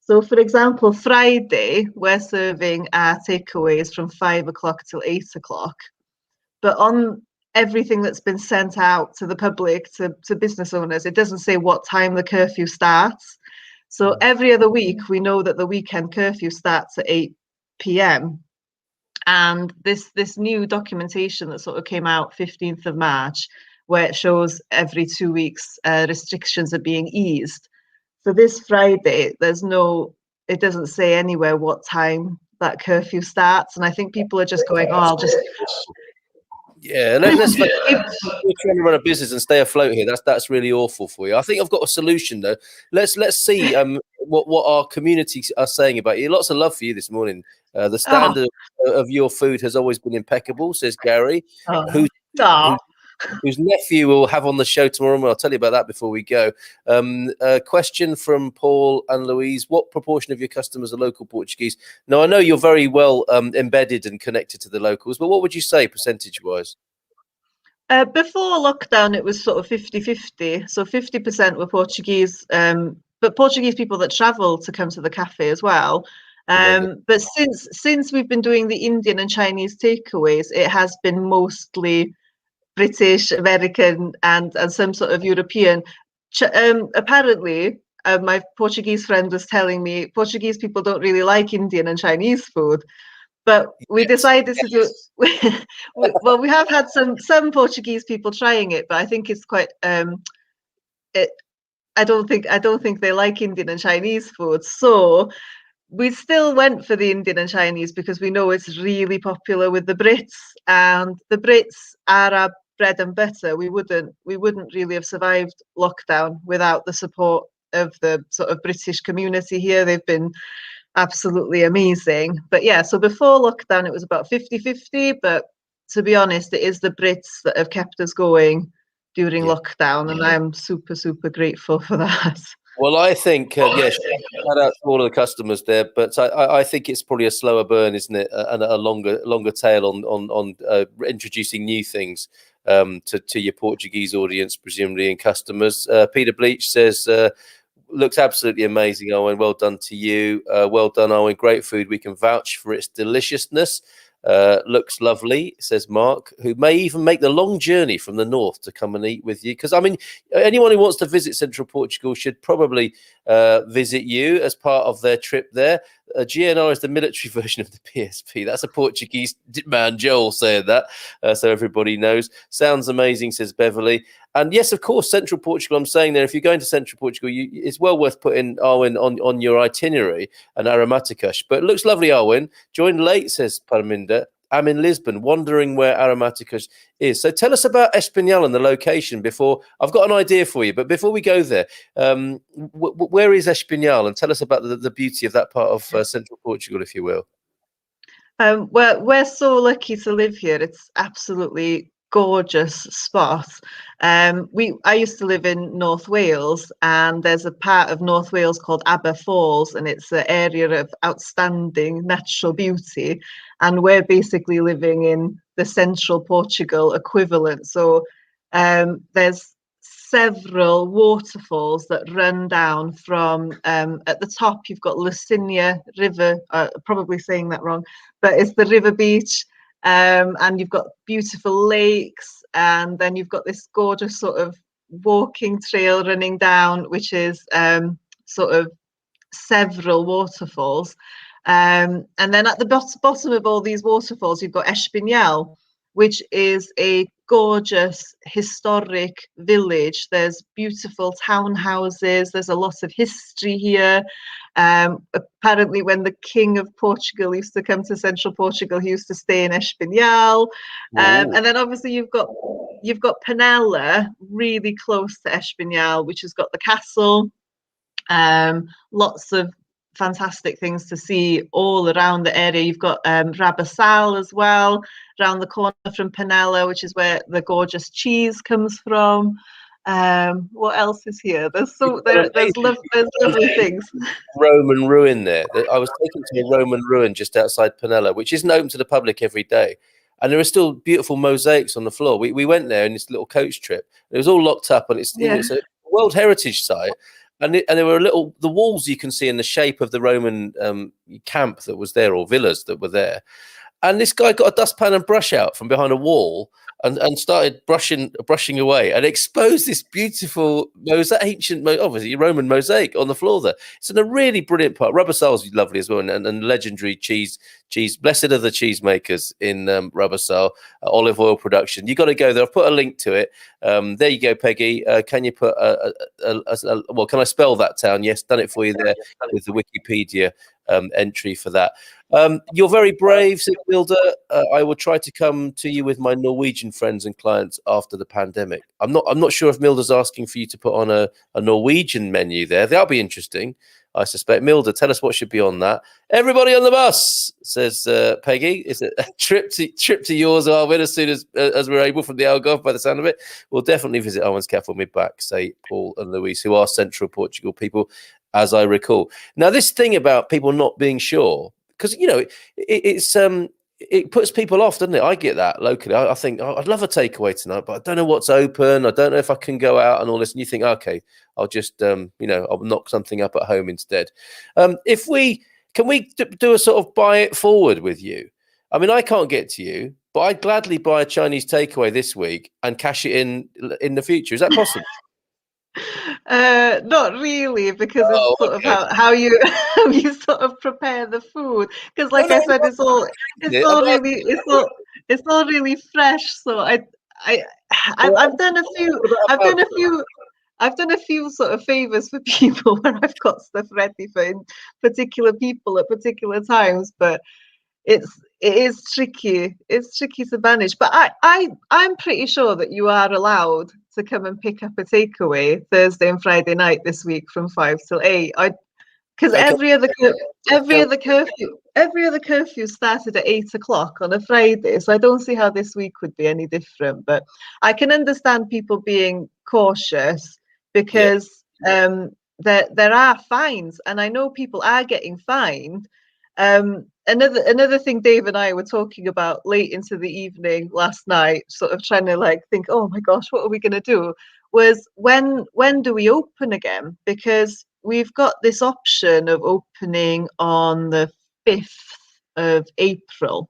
So, for example, Friday, we're serving our takeaways from 5 o'clock till 8 o'clock. But on everything that's been sent out to the public, to business owners, it doesn't say what time the curfew starts. So every other week, we know that the weekend curfew starts at 8 p.m. And this new documentation that sort of came out 15th of March, where it shows every 2 weeks restrictions are being eased. So this Friday, it doesn't say anywhere what time that curfew starts. And I think people are just going, I'll just... Yeah, let's we're trying to run a business and stay afloat here. That's really awful for you. I think I've got a solution though. Let's see what our communities are saying about you. Lots of love for you this morning. The standard of your food has always been impeccable, says Gary, whose nephew we'll have on the show tomorrow, and I'll tell you about that before we go. A question from Paul and Louise: what proportion of your customers are local Portuguese? Now, I know you're very well embedded and connected to the locals, but what would you say percentage-wise? Before lockdown, it was sort of 50-50. So 50% were Portuguese, but Portuguese people that travel to come to the cafe as well. But since we've been doing the Indian and Chinese takeaways, it has been mostly British, American, and some sort of European. Apparently, my Portuguese friend was telling me Portuguese people don't really like Indian and Chinese food, but we decided to do. Well, we have had some Portuguese people trying it, but I think it's quite. I don't think they like Indian and Chinese food, so we still went for the Indian and Chinese because we know it's really popular with the Brits, and the Brits are our bread and butter. We wouldn't really have survived lockdown without the support of the sort of British community here. They've been absolutely amazing. But yeah, so before lockdown it was about 50-50, but to be honest, it is the Brits that have kept us going during lockdown, and I'm super, super grateful for that. Well, I think, yes, shout out to all of the customers there, but I think it's probably a slower burn, isn't it? And a longer tail on introducing new things to your Portuguese audience, presumably, and customers. Peter Bleach says, looks absolutely amazing, Owen. Well done to you. Well done, Owen. Great food. We can vouch for its deliciousness. Looks lovely, says Mark, who may even make the long journey from the north to come and eat with you. Because, I mean, anyone who wants to visit Central Portugal should probably visit you as part of their trip there. GNR is the military version of the PSP. That's a Portuguese man, Joel, saying that, so everybody knows. Sounds amazing, says Beverly. And yes, of course, Central Portugal. I'm saying there, if you're going to Central Portugal, it's well worth putting Awen on your itinerary and Aromaticas. But it looks lovely, Awen. Joined late, says Parminda. I'm in Lisbon, wondering where Aromaticas is. So tell us about Espinhal and the location before. I've got an idea for you, but before we go there, where is Espinhal? And tell us about the beauty of that part of Central Portugal, if you will. We're so lucky to live here. It's absolutely gorgeous spot. I used to live in North Wales, and there's a part of North Wales called Aber Falls, and it's an area of outstanding natural beauty. And we're basically living in the Central Portugal equivalent. So there's several waterfalls that run down from at the top. You've got Lucinia River, probably saying that wrong, but it's the river beach. And you've got beautiful lakes, and then you've got this gorgeous sort of walking trail running down, which is sort of several waterfalls. And then at the bottom of all these waterfalls, you've got Espinhal, which is a gorgeous historic village. There's beautiful townhouses. There's a lot of history here. Apparently, when the King of Portugal used to come to Central Portugal, he used to stay in Espinhal. And then obviously you've got Penella, really close to Espinhal, which has got the castle. Lots of fantastic things to see all around the area. You've got Rabassal as well, around the corner from Penella, which is where the gorgeous cheese comes from. What else is here? There's lovely things. Roman ruin there. I was taken to a Roman ruin just outside Penella, which isn't open to the public every day. And there are still beautiful mosaics on the floor. We went there in this little coach trip. It was all locked up, and it's a World Heritage site. And there were the walls you can see in the shape of the Roman camp that was there, or villas that were there. And this guy got a dustpan and brush out from behind a wall and started brushing away, and exposed this beautiful ancient, obviously Roman mosaic on the floor there. It's in a really brilliant part. Rabassal is lovely as well, and legendary cheese. Blessed are the cheesemakers in Rabassal, olive oil production. You got to go there. I've put a link to it. There you go, Peggy. Can you put well? Can I spell that town? Yes, done it for you there with the Wikipedia entry for that. You're very brave, said Milda. I will try to come to you with my Norwegian friends and clients after the pandemic. I'm not sure if Milda's asking for you to put on a Norwegian menu there. That'll be interesting, I suspect. Milda, tell us what should be on that. Everybody on the bus, says Peggy. Is it a trip to yours, Arwen, as soon as we're able from the Algarve, by the sound of it? We'll definitely visit Arwen's Cafe when we're back, say Paul and Louise, who are Central Portugal people, as I recall. Now, this thing about people not being sure, because, it puts people off, doesn't it? I get that locally. I think, I'd love a takeaway tonight, but I don't know what's open. I don't know if I can go out and all this. And you think, okay, I'll just, I'll knock something up at home instead. Can we do a sort of buy it forward with you? I mean, I can't get to you, but I'd gladly buy a Chinese takeaway this week and cash it in the future. Is that possible? Not really, because it's sort of how you sort of prepare the food. Because, like I said, it's all really fresh. So I've done a few sort of favors for people where I've got stuff ready for particular people at particular times, but it is tricky. It's tricky to manage. But I'm pretty sure that you are allowed to come and pick up a takeaway Thursday and Friday night this week from 5 till 8. Because every other curfew started at 8 o'clock on a Friday, so I don't see how this week would be any different. But I can understand people being cautious because there are fines, and I know people are getting fined. Another thing Dave and I were talking about late into the evening last night, sort of trying to think, oh my gosh, what are we going to do? Was when do we open again? Because we've got this option of opening on the 5th of April.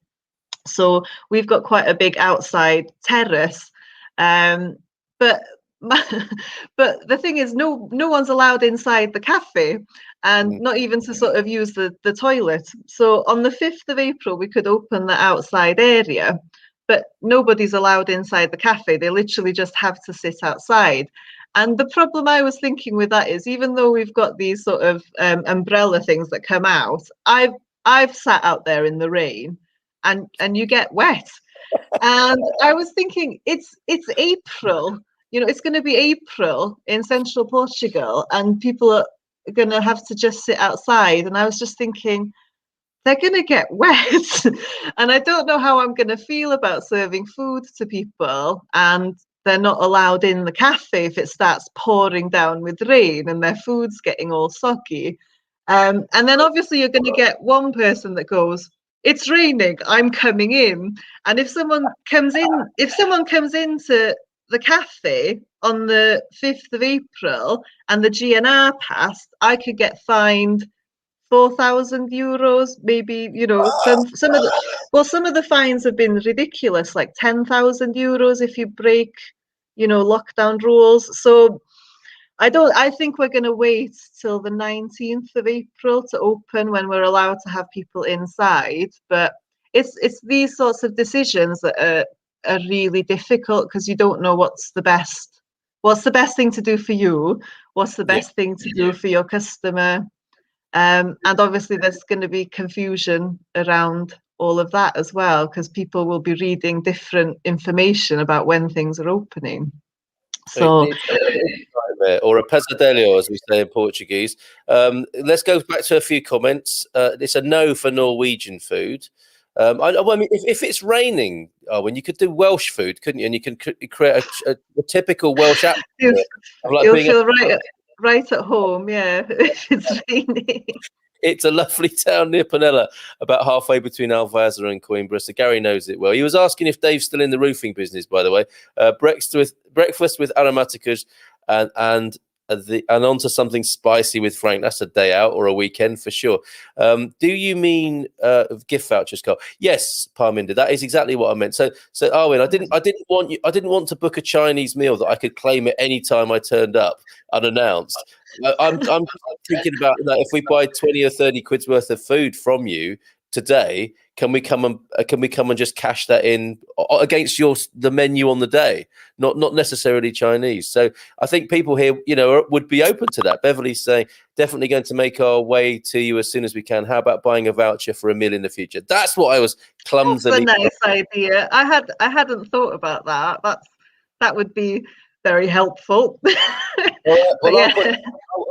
So we've got quite a big outside terrace, but but the thing is, no one's allowed inside the cafe, and not even to sort of use the toilet. So on the 5th of April, we could open the outside area, but nobody's allowed inside the cafe. They literally just have to sit outside. And the problem I was thinking with that is, even though we've got these sort of umbrella things that come out, I've sat out there in the rain, and you get wet. And I was thinking, it's April, it's going to be April in Central Portugal, and people are going to have to just sit outside. And I was just thinking, they're going to get wet. And I don't know how I'm going to feel about serving food to people, and they're not allowed in the cafe if it starts pouring down with rain and their food's getting all soggy. And then obviously you're going to get one person that goes, it's raining, I'm coming in. And if someone comes into the cafe on the 5th of April and the GNR passed, I could get fined €4,000, maybe, some of the fines have been ridiculous, like €10,000 if you break, lockdown rules. So I think we're going to wait till the 19th of April to open, when we're allowed to have people inside. But it's these sorts of decisions that are really difficult, because you don't know what's the best thing to do for you, what's the best thing to do for your customer. And obviously there's going to be confusion around all of that as well, because people will be reading different information about when things are opening. So, or a pesadelo, as we say in Portuguese. Let's go back to a few comments. It's a no for Norwegian food. I mean, if it's raining, when you could do Welsh food, couldn't you? And you can create a typical Welsh atmosphere. You'll feel right at home, yeah, if it's raining. It's a lovely town near Penella, about halfway between Alvasar and Coimbra. So Gary knows it well. He was asking if Dave's still in the roofing business, by the way. Breakfast with Aromaticas and onto something spicy with Frank. That's a day out or a weekend for sure. Do you mean gift vouchers, Carl? Yes, Parminder. That is exactly what I meant. So Awen, I didn't want to book a Chinese meal that I could claim at any time I turned up unannounced. I'm thinking about that. If we buy 20 or 30 quid's worth of food from you today, can we come and just cash that in against the menu on the day, not necessarily Chinese? So I think people here, would be open to that. Beverly's saying definitely going to make our way to you as soon as we can. How about buying a voucher for a meal in the future? That's what I was clumsily. That's a nice idea. I hadn't thought about that. That would be very helpful.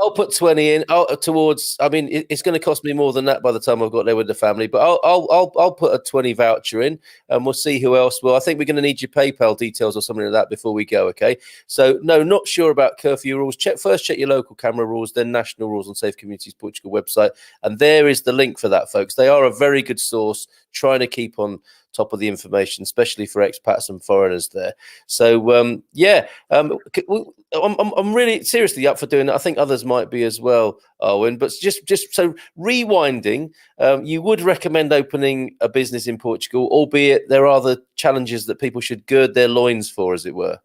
I'll put 20 in towards. I mean, it's going to cost me more than that by the time I've got there with the family. But I'll put a 20 voucher in, and we'll see who else will. I think we're going to need your PayPal details or something like that before we go. Okay. So no, not sure about curfew rules. Check your local camera rules, then national rules on Safe Communities Portugal website, and there is the link for that, folks. They are a very good source, trying to keep on top of the information, especially for expats and foreigners there. So I'm really seriously up for doing that. I think others might be as well, Awen. But just so rewinding, you would recommend opening a business in Portugal, albeit there are the challenges that people should gird their loins for, as it were.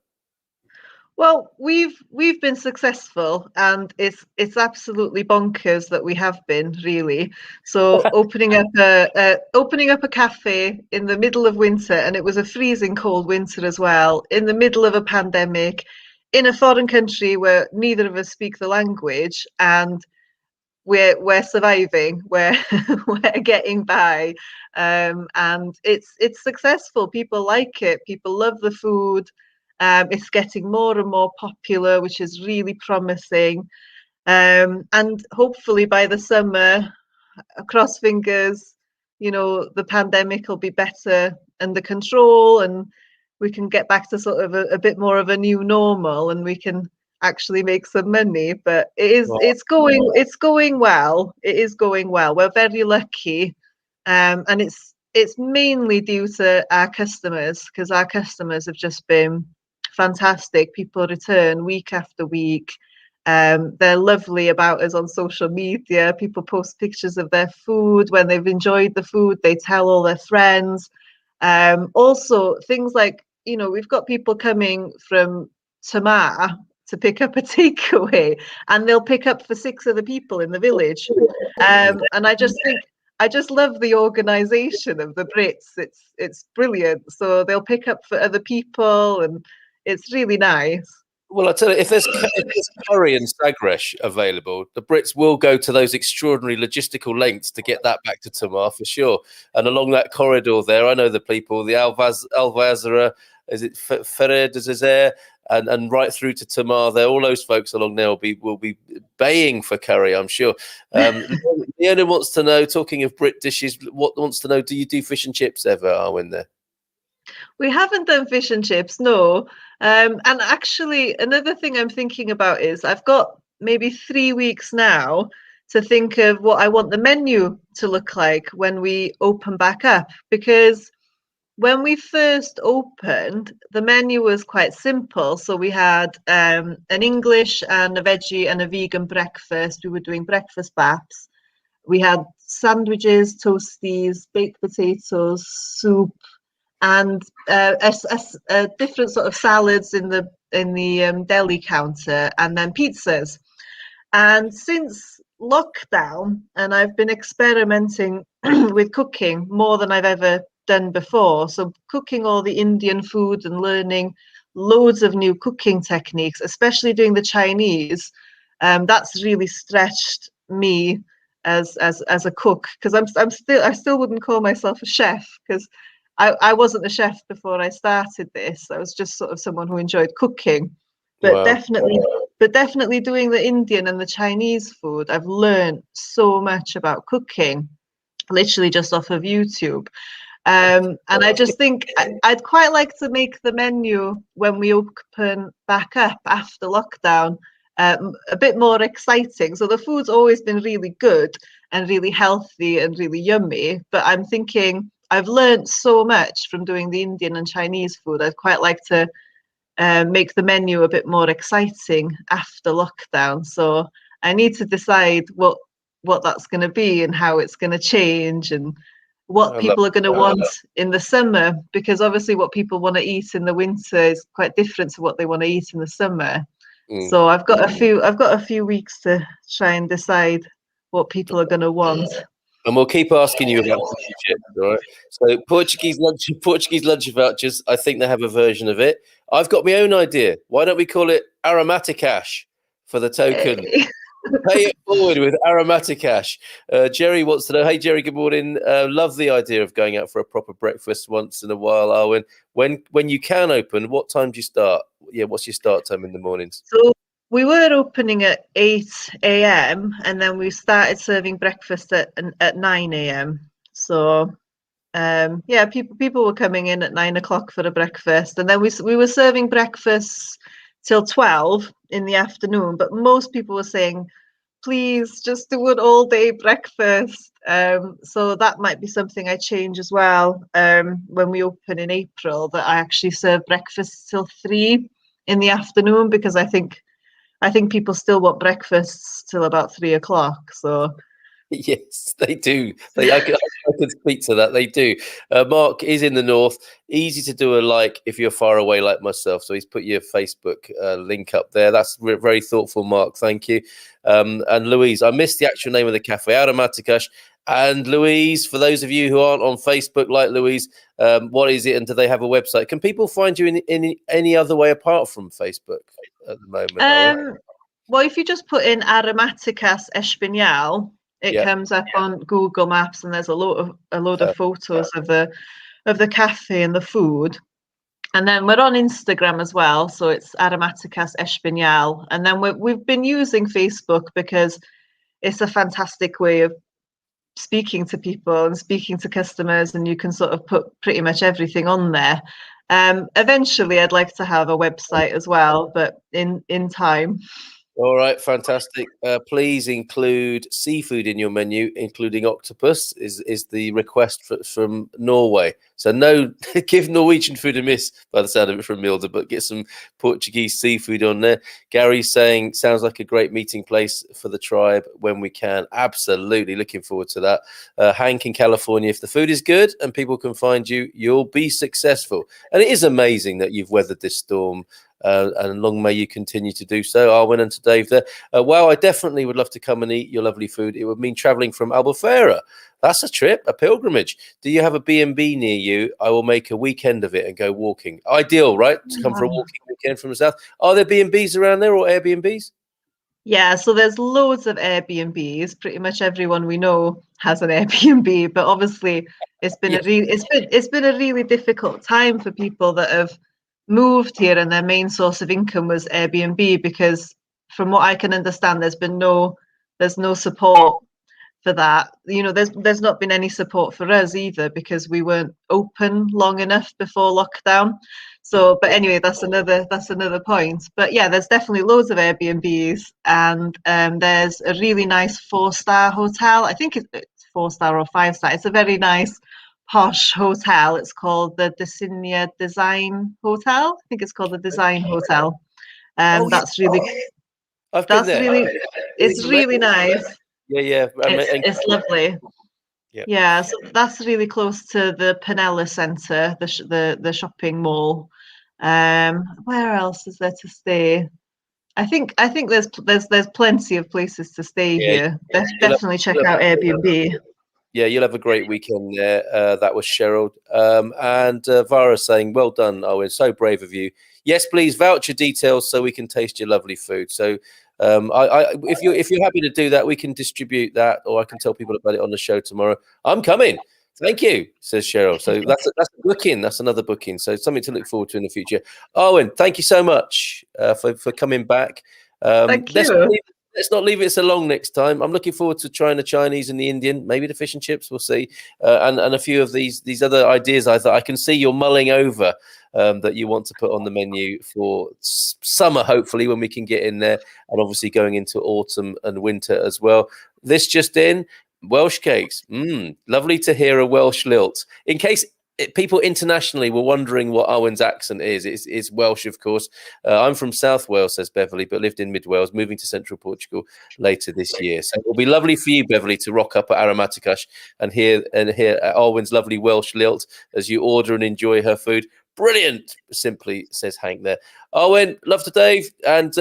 Well, we've been successful, and it's absolutely bonkers that we have been, really. So opening up a cafe in the middle of winter, and it was a freezing cold winter as well, in the middle of a pandemic, in a foreign country where neither of us speak the language, and we're surviving, we're getting by, and it's successful. People like it. People love the food. It's getting more and more popular, which is really promising. And hopefully by the summer, cross fingers, the pandemic will be better under control, and we can get back to sort of a bit more of a new normal, and we can actually make some money. But it's going well. It is going well. We're very lucky, and it's mainly due to our customers, because our customers have just been fantastic. People return week after week. They're lovely about us on social media. People post pictures of their food when they've enjoyed the food. They tell all their friends, Also, things like, we've got people coming from Tamar to pick up a takeaway, and they'll pick up for 6 other people in the village. And I just love the organisation of the Brits. It's brilliant. So they'll pick up for other people, and it's really nice. Well, I tell you, if there's curry and sagresh available, the Brits will go to those extraordinary logistical lengths to get that back to Tamar for sure. And along that corridor there, I know the people, the Alvazara, is it Ferrer de Zazer, and right through to Tamar there, all those folks along there will be baying for curry, I'm sure. Leona wants to know, talking of Brit dishes, wants to know, do you do fish and chips ever, Awen, there? We haven't done fish and chips, no. And actually, another thing I'm thinking about is I've got maybe 3 weeks now to think of what I want the menu to look like when we open back up. Because when we first opened, the menu was quite simple. So we had an English and a veggie and a vegan breakfast. We were doing breakfast baps. We had sandwiches, toasties, baked potatoes, soup, and different sort of salads in the deli counter, and then pizzas. And since lockdown, and I've been experimenting with cooking more than I've ever done before. So cooking all the Indian food and learning loads of new cooking techniques, especially doing the Chinese. That's really stretched me as a cook, because I still wouldn't call myself a chef, because I wasn't a chef before I started this. I was just sort of someone who enjoyed cooking, but Wow. definitely doing the Indian and the Chinese food, I've learned so much about cooking, literally just off of YouTube. And I just think I'd quite like to make the menu when we open back up after lockdown a bit more exciting. So the food's always been really good and really healthy and really yummy, but I'm thinking I've learned so much from doing the Indian and Chinese food. I'd quite like to make the menu a bit more exciting after lockdown. So I need to decide what that's going to be and how it's going to change, and what people are going to want in the summer, because obviously what people want to eat in the winter is quite different to what they want to eat in the summer. So I've got a few weeks to try and decide what people are going to want. And we'll keep asking you about fish and chips, all right? So Portuguese lunch vouchers, I think they have a version of it. I've got my own idea. Why don't we call it Aromaticas for the token? Pay it forward with Aromaticas. Jerry wants to know, hey, Jerry, good morning. Love the idea of going out for a proper breakfast once in a while, Awen. When you can open, what time do you start? Yeah, what's your start time in the mornings? So we were opening at 8 a.m. and then we started serving breakfast at 9 a.m. So yeah, people were coming in at 9 o'clock for a breakfast, and then we were serving breakfast till 12 in the afternoon. But most people were saying, please just do an all day breakfast. So that might be something I change as well when we open in April, that I actually serve breakfast till 3 in the afternoon, because I think people still want breakfasts till about 3 o'clock. So yes, they do. I can speak to that. They do. Mark is in the north. Easy to do a like if you're far away like myself. So he's put your Facebook link up there. That's very thoughtful, Mark. Thank you. And Louise, I missed the actual name of the cafe, Aromaticas. And Louise, for those of you who aren't on Facebook like Louise, what is it, and do they have a website? Can people find you in any other way apart from Facebook at the moment? Well, if you just put in Aromaticas Espinhal, it comes up on Google Maps, and there's a load of photos of the cafe and the food. And then we're on Instagram as well, so it's Aromaticas Espinhal. And then we've been using Facebook because it's a fantastic way of speaking to people and speaking to customers, and you can sort of put pretty much everything on there. Eventually, I'd like to have a website as well, but in time. All right, fantastic. Please include seafood in your menu, including octopus. Is the request from Norway? So no, give Norwegian food a miss by the sound of it from Milda, but get some Portuguese seafood on there. Gary's saying sounds like a great meeting place for the tribe when we can. Absolutely, looking forward to that. Hank in California, if the food is good and people can find you, you'll be successful. And it is amazing that you've weathered this storm. And long may you continue to do so. Awen and to Dave there. Wow, I definitely would love to come and eat your lovely food. It would mean traveling from Albufeira. That's a trip, a pilgrimage. Do you have a B&B near you? I will make a weekend of it and go walking. Ideal, right? To come for a walking weekend from the south. Are there B&Bs around there or Airbnbs? Yeah, so there's loads of Airbnbs. Pretty much everyone we know has an Airbnb, but obviously it's been it's been a really difficult time for people that have moved here and their main source of income was Airbnb, because from what I can understand, there's no support for that. You know, there's not been any support for us either, because we weren't open long enough before lockdown. So, but anyway, that's another point. But yeah, there's definitely loads of Airbnbs, and there's a really nice 4-star hotel. I think it's 4-star or 5-star. It's a very nice posh hotel. It's called the Desinia Design Hotel. I think it's called the Design Hotel. That's really I've been there. It's really nice. Yeah. It's lovely. Yeah, so that's really close to the Penella Centre, the shopping mall. Where else is there to stay? I think there's plenty of places to stay here. Definitely check out Airbnb. Yeah, you'll have a great weekend there. That was Cheryl. And Vara saying, well done, Awen. So brave of you. Yes, please voucher details so we can taste your lovely food. So if you're happy to do that, we can distribute that, or I can tell people about it on the show tomorrow. I'm coming. Thank you, says Cheryl. So that's a booking. That's another booking. So something to look forward to in the future. Awen, thank you so much for coming back. Thank you. Let's not leave it so long next time. I'm looking forward to trying the Chinese and the Indian, maybe the fish and chips. We'll see, and a few of these other ideas. I can see you're mulling over that you want to put on the menu for summer, hopefully when we can get in there, and obviously going into autumn and winter as well. This just in: Welsh cakes. Lovely to hear a Welsh lilt. In case people internationally were wondering what Awen's accent is, it's Welsh, of course. I'm from South Wales, says Beverly, but lived in Mid Wales, moving to Central Portugal later this year. So it'll be lovely for you, Beverly, to rock up at Aromaticas and hear Awen's lovely Welsh lilt as you order and enjoy her food. Brilliant, simply says Hank there. Awen, love to Dave, and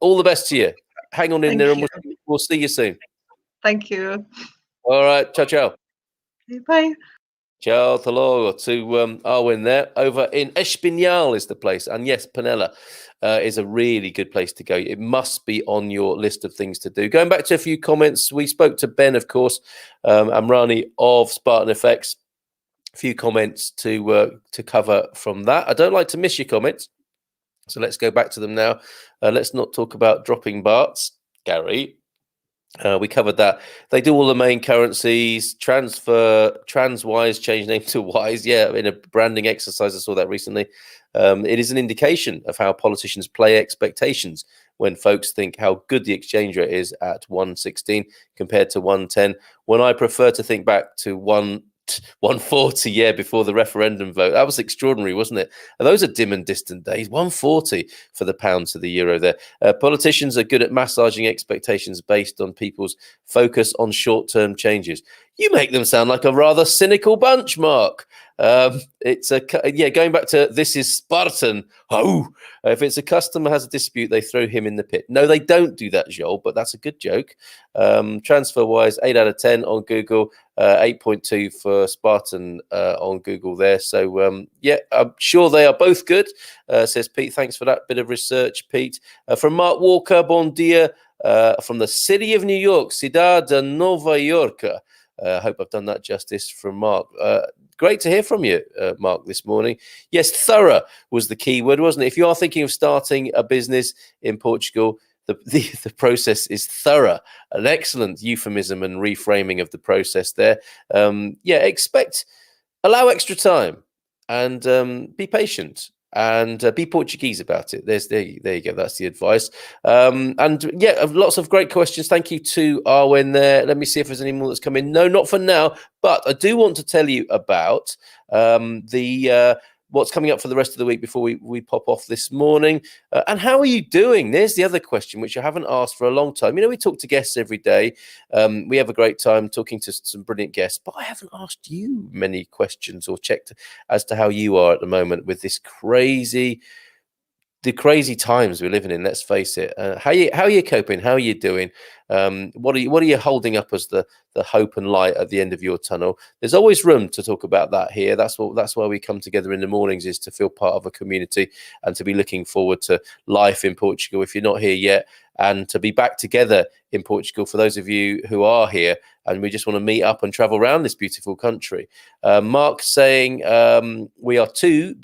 all the best to you. Hang on in there, and we'll see you soon. Thank you. All right, ciao. Bye. Ciao, hello to Awen there. Over in Espinal is the place. And yes, Penella is a really good place to go. It must be on your list of things to do. Going back to a few comments, we spoke to Ben, of course, Amrany of Spartan FX. A few comments to cover from that. I don't like to miss your comments, so let's go back to them now. Let's not talk about dropping bahts, Gary. We covered that. They do all the main currencies. Transwise change name to Wise. Yeah, in a branding exercise, I saw that recently. It is an indication of how politicians play expectations when folks think how good the exchange rate is at 116 compared to 110. When I prefer to think back to 140, before the referendum vote. That was extraordinary, wasn't it? And those are dim and distant days. 140 for the pound to the euro there. Politicians are good at massaging expectations based on people's focus on short-term changes. You make them sound like a rather cynical bunch, Mark. Going back to this is Spartan. If it's a customer has a dispute, they throw him in the pit. No, they don't do that, Joel, but that's a good joke. Transfer-wise, 8 out of 10 on Google, 8.2 for Spartan on Google there. So, I'm sure they are both good, says Pete. Thanks for that bit of research, Pete. From Mark Walker, bon dia, from the city of New York, Cidade de Nova York. I hope I've done that justice from Mark. Great to hear from you, Mark, this morning. Yes, thorough was the key word, wasn't it? If you are thinking of starting a business in Portugal, the process is thorough. An excellent euphemism and reframing of the process there. Allow extra time and be patient. and be Portuguese about it. There you go. That's the advice. And yeah, lots of great questions. Thank you to Awen there. Let me see if there's any more that's come in. No, not for now. But I do want to tell you about what's coming up for the rest of the week before we pop off this morning. And how are you doing? There's the other question, which I haven't asked for a long time. You know, we talk to guests every day. We have a great time talking to some brilliant guests, but I haven't asked you many questions or checked as to how you are at the moment with this the crazy times we're living in. Let's face it. How are you coping? How are you doing? What are you holding up as the hope and light at the end of your tunnel? There's always room to talk about that here. That's why we come together in the mornings, is to feel part of a community and to be looking forward to life in Portugal if you're not here yet, and to be back together in Portugal for those of you who are here and we just want to meet up and travel around this beautiful country. Mark saying two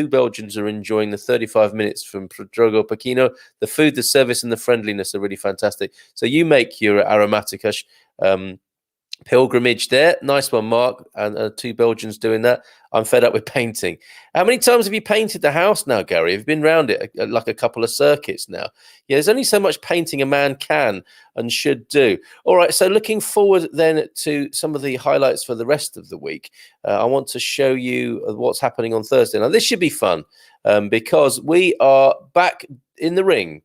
Belgians are enjoying the 35 minutes from Drogo Pequeno. The food, the service and the friendliness are really fantastic. So you make your Aromaticas pilgrimage there. Nice one, Mark. And two Belgians doing that. I'm fed up with painting. How many times have you painted the house now, Gary? Have you been around it like a couple of circuits now? Yeah, there's only so much painting a man can and should do. All right, so looking forward then to some of the highlights for the rest of the week. I want to show you what's happening on Thursday. Now, this should be fun because we are back in the ring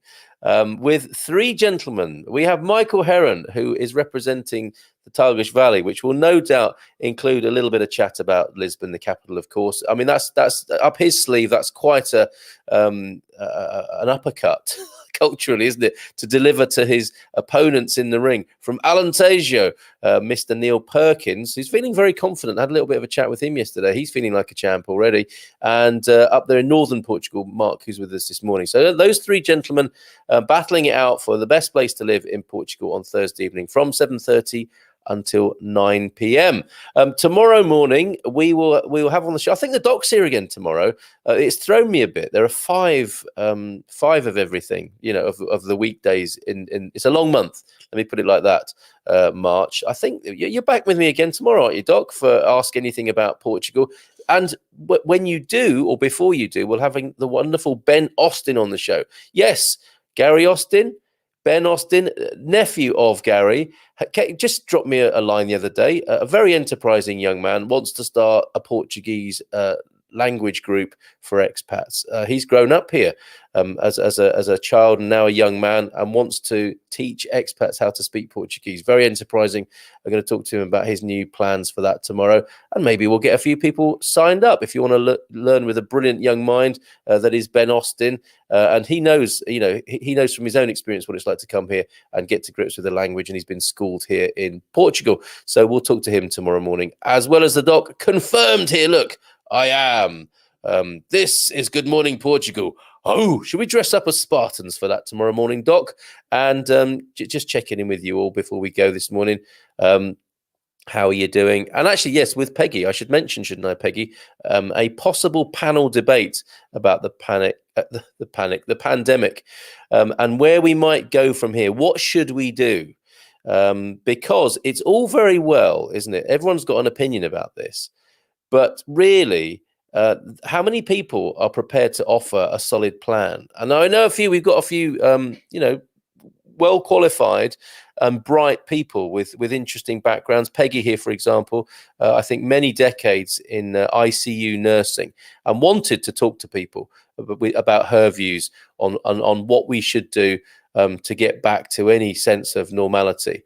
with three gentlemen. We have Michael Heron, who is representing the Tagus Valley, which will no doubt include a little bit of chat about Lisbon, the capital, of course. I mean, that's up his sleeve. That's quite an uppercut culturally, isn't it, to deliver to his opponents in the ring. From Alentejo, Mr. Neil Perkins, who's feeling very confident. I had a little bit of a chat with him yesterday. He's feeling like a champ already. And up there in northern Portugal, Mark, who's with us this morning. So those three gentlemen battling it out for the best place to live in Portugal on Thursday evening from 7:30 until 9 p.m. Tomorrow morning, we will have on the show. I think the doc's here again tomorrow. It's thrown me a bit. There are five of everything, you know, of the weekdays. In it's a long month. Let me put it like that. March. I think you're back with me again tomorrow, aren't you, Doc? For Ask Anything About Portugal. And when you do, or before you do, we'll have the wonderful Ben Austin on the show. Yes, Gary Austin. Ben Austin, nephew of Gary, just dropped me a line the other day. A very enterprising young man, wants to start a Portuguese language group for expats. He's grown up here as a child and now a young man, and wants to teach expats how to speak Portuguese. Very enterprising. I'm going to talk to him about his new plans for that tomorrow, and maybe we'll get a few people signed up if you want to learn with a brilliant young mind that is Ben Austin. And he knows, he knows from his own experience what it's like to come here and get to grips with the language, and he's been schooled here in Portugal. So we'll talk to him tomorrow morning, as well as the doc confirmed here. Look, I am. This is Good Morning Portugal. Oh, should we dress up as Spartans for that tomorrow morning, Doc? And just checking in with you all before we go this morning. How are you doing? And actually, yes, with Peggy, I should mention, shouldn't I, Peggy, a possible panel debate about the pandemic, and where we might go from here. What should we do? Because it's all very well, isn't it? Everyone's got an opinion about this. But really, how many people are prepared to offer a solid plan? And I know we've got a few, well qualified and bright people with interesting backgrounds. Peggy here, for example, I think many decades in ICU nursing, and wanted to talk to people about her views on what we should do to get back to any sense of normality.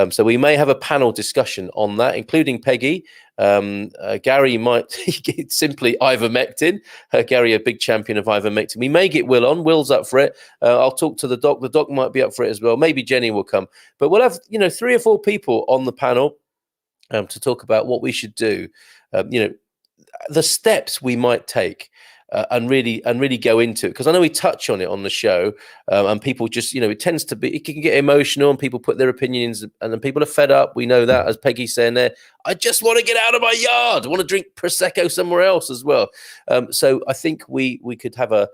So we may have a panel discussion on that, including Peggy. Gary might get simply ivermectin. Gary, a big champion of ivermectin. We may get Will on. Will's up for it. I'll talk to the doc. The doc might be up for it as well. Maybe Jenny will come. But we'll have 3 or 4 people on the panel to talk about what we should do. The steps we might take. And really go into it, because I know we touch on it on the show, and people just, it tends to be, it can get emotional, and people put their opinions, and then people are fed up. We know that, as Peggy's saying there. I just want to get out of my yard. I want to drink prosecco somewhere else as well. So I think we could have a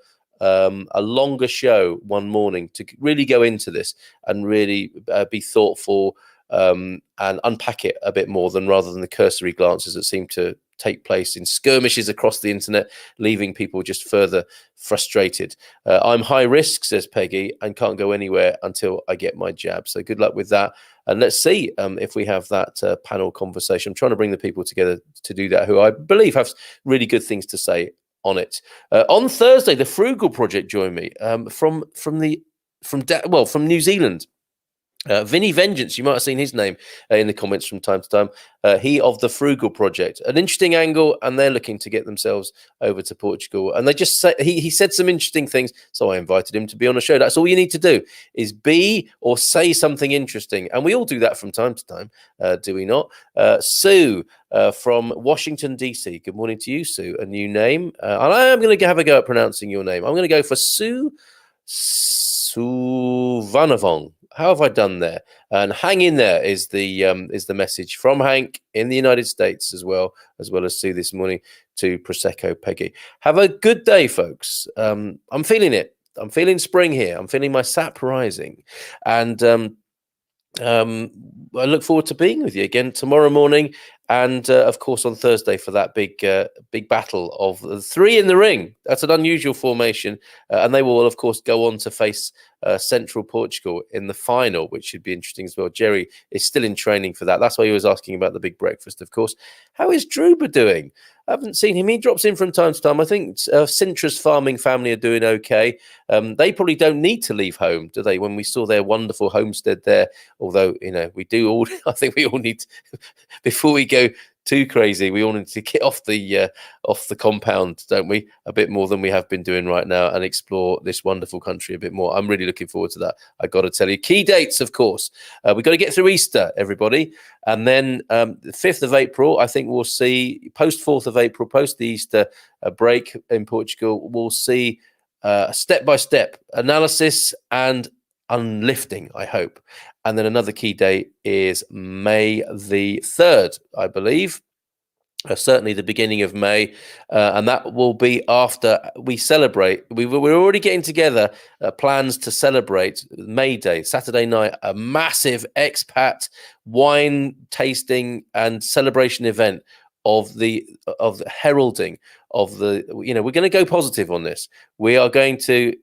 longer show one morning to really go into this and really be thoughtful and unpack it a bit more rather than the cursory glances that seem to take place in skirmishes across the internet, leaving people just further frustrated. I'm high risk, says Peggy, and can't go anywhere until I get my jab. So good luck with that. And let's see if we have that panel conversation. I'm trying to bring the people together to do that, who I believe have really good things to say on it. On Thursday, the Frugal Project joined me from New Zealand. Vinny Vengeance, you might have seen his name in the comments from time to time. He of the Frugal Project, an interesting angle, and they're looking to get themselves over to Portugal. And they just say, he said some interesting things, so I invited him to be on the show. That's all you need to do, is be or say something interesting, and we all do that from time to time, do we not? Sue from Washington DC. Good morning to you, Sue. A new name, and I am going to have a go at pronouncing your name. I'm going to go for Sue Suvanavong. How have I done there? And hang in there is the message from Hank in the United States as well as Sue this morning to Prosecco Peggy. Have a good day, folks. I'm feeling it. I'm feeling spring here. I'm feeling my sap rising, and I look forward to being with you again tomorrow morning, and of course on Thursday for that big battle of the three in the ring. That's an unusual formation, and they will of course go on to face Central Portugal in the final, which should be interesting as well. Jerry is still in training for that. That's why he was asking about the big breakfast, of course. How is Druba doing? I haven't seen him. He drops in from time to time. I think Sintra's farming family are doing okay. They probably don't need to leave home, do they? When we saw their wonderful homestead there, although, you know, we do all, I think we all need to, before we go too crazy, we all need to get off the compound, don't we? A bit more than we have been doing right now, and explore this wonderful country a bit more. I'm really looking forward to that. I got to tell you, key dates, of course. We've got to get through Easter, everybody. And then the 5th of April, I think we'll see, post 4th of April, post the Easter break in Portugal, we'll see step-by-step analysis and unlifting, I hope. And then another key date is May the 3rd, I believe. Certainly the beginning of May, and that will be after we celebrate. We're already getting together plans to celebrate May Day, Saturday night, a massive expat wine tasting and celebration event of the heralding of the. You know, we're going to go positive on this. We are going to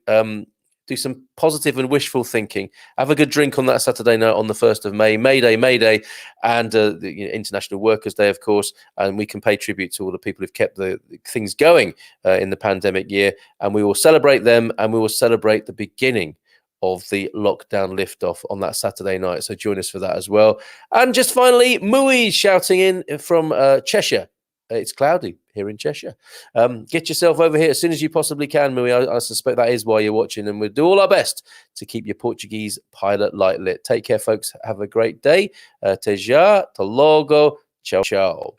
do some positive and wishful thinking. Have a good drink on that Saturday night on the 1st of May, May Day, and the International Workers' Day, of course. And we can pay tribute to all the people who've kept the things going in the pandemic year. And we will celebrate them, and we will celebrate the beginning of the lockdown liftoff on that Saturday night. So join us for that as well. And just finally, Mui shouting in from Cheshire. It's cloudy here in Cheshire. Get yourself over here as soon as you possibly can, Mui. I suspect that is why you're watching, and we'll do all our best to keep your Portuguese pilot light lit. Take care, folks. Have a great day. Te já, te logo. Ciao, ciao.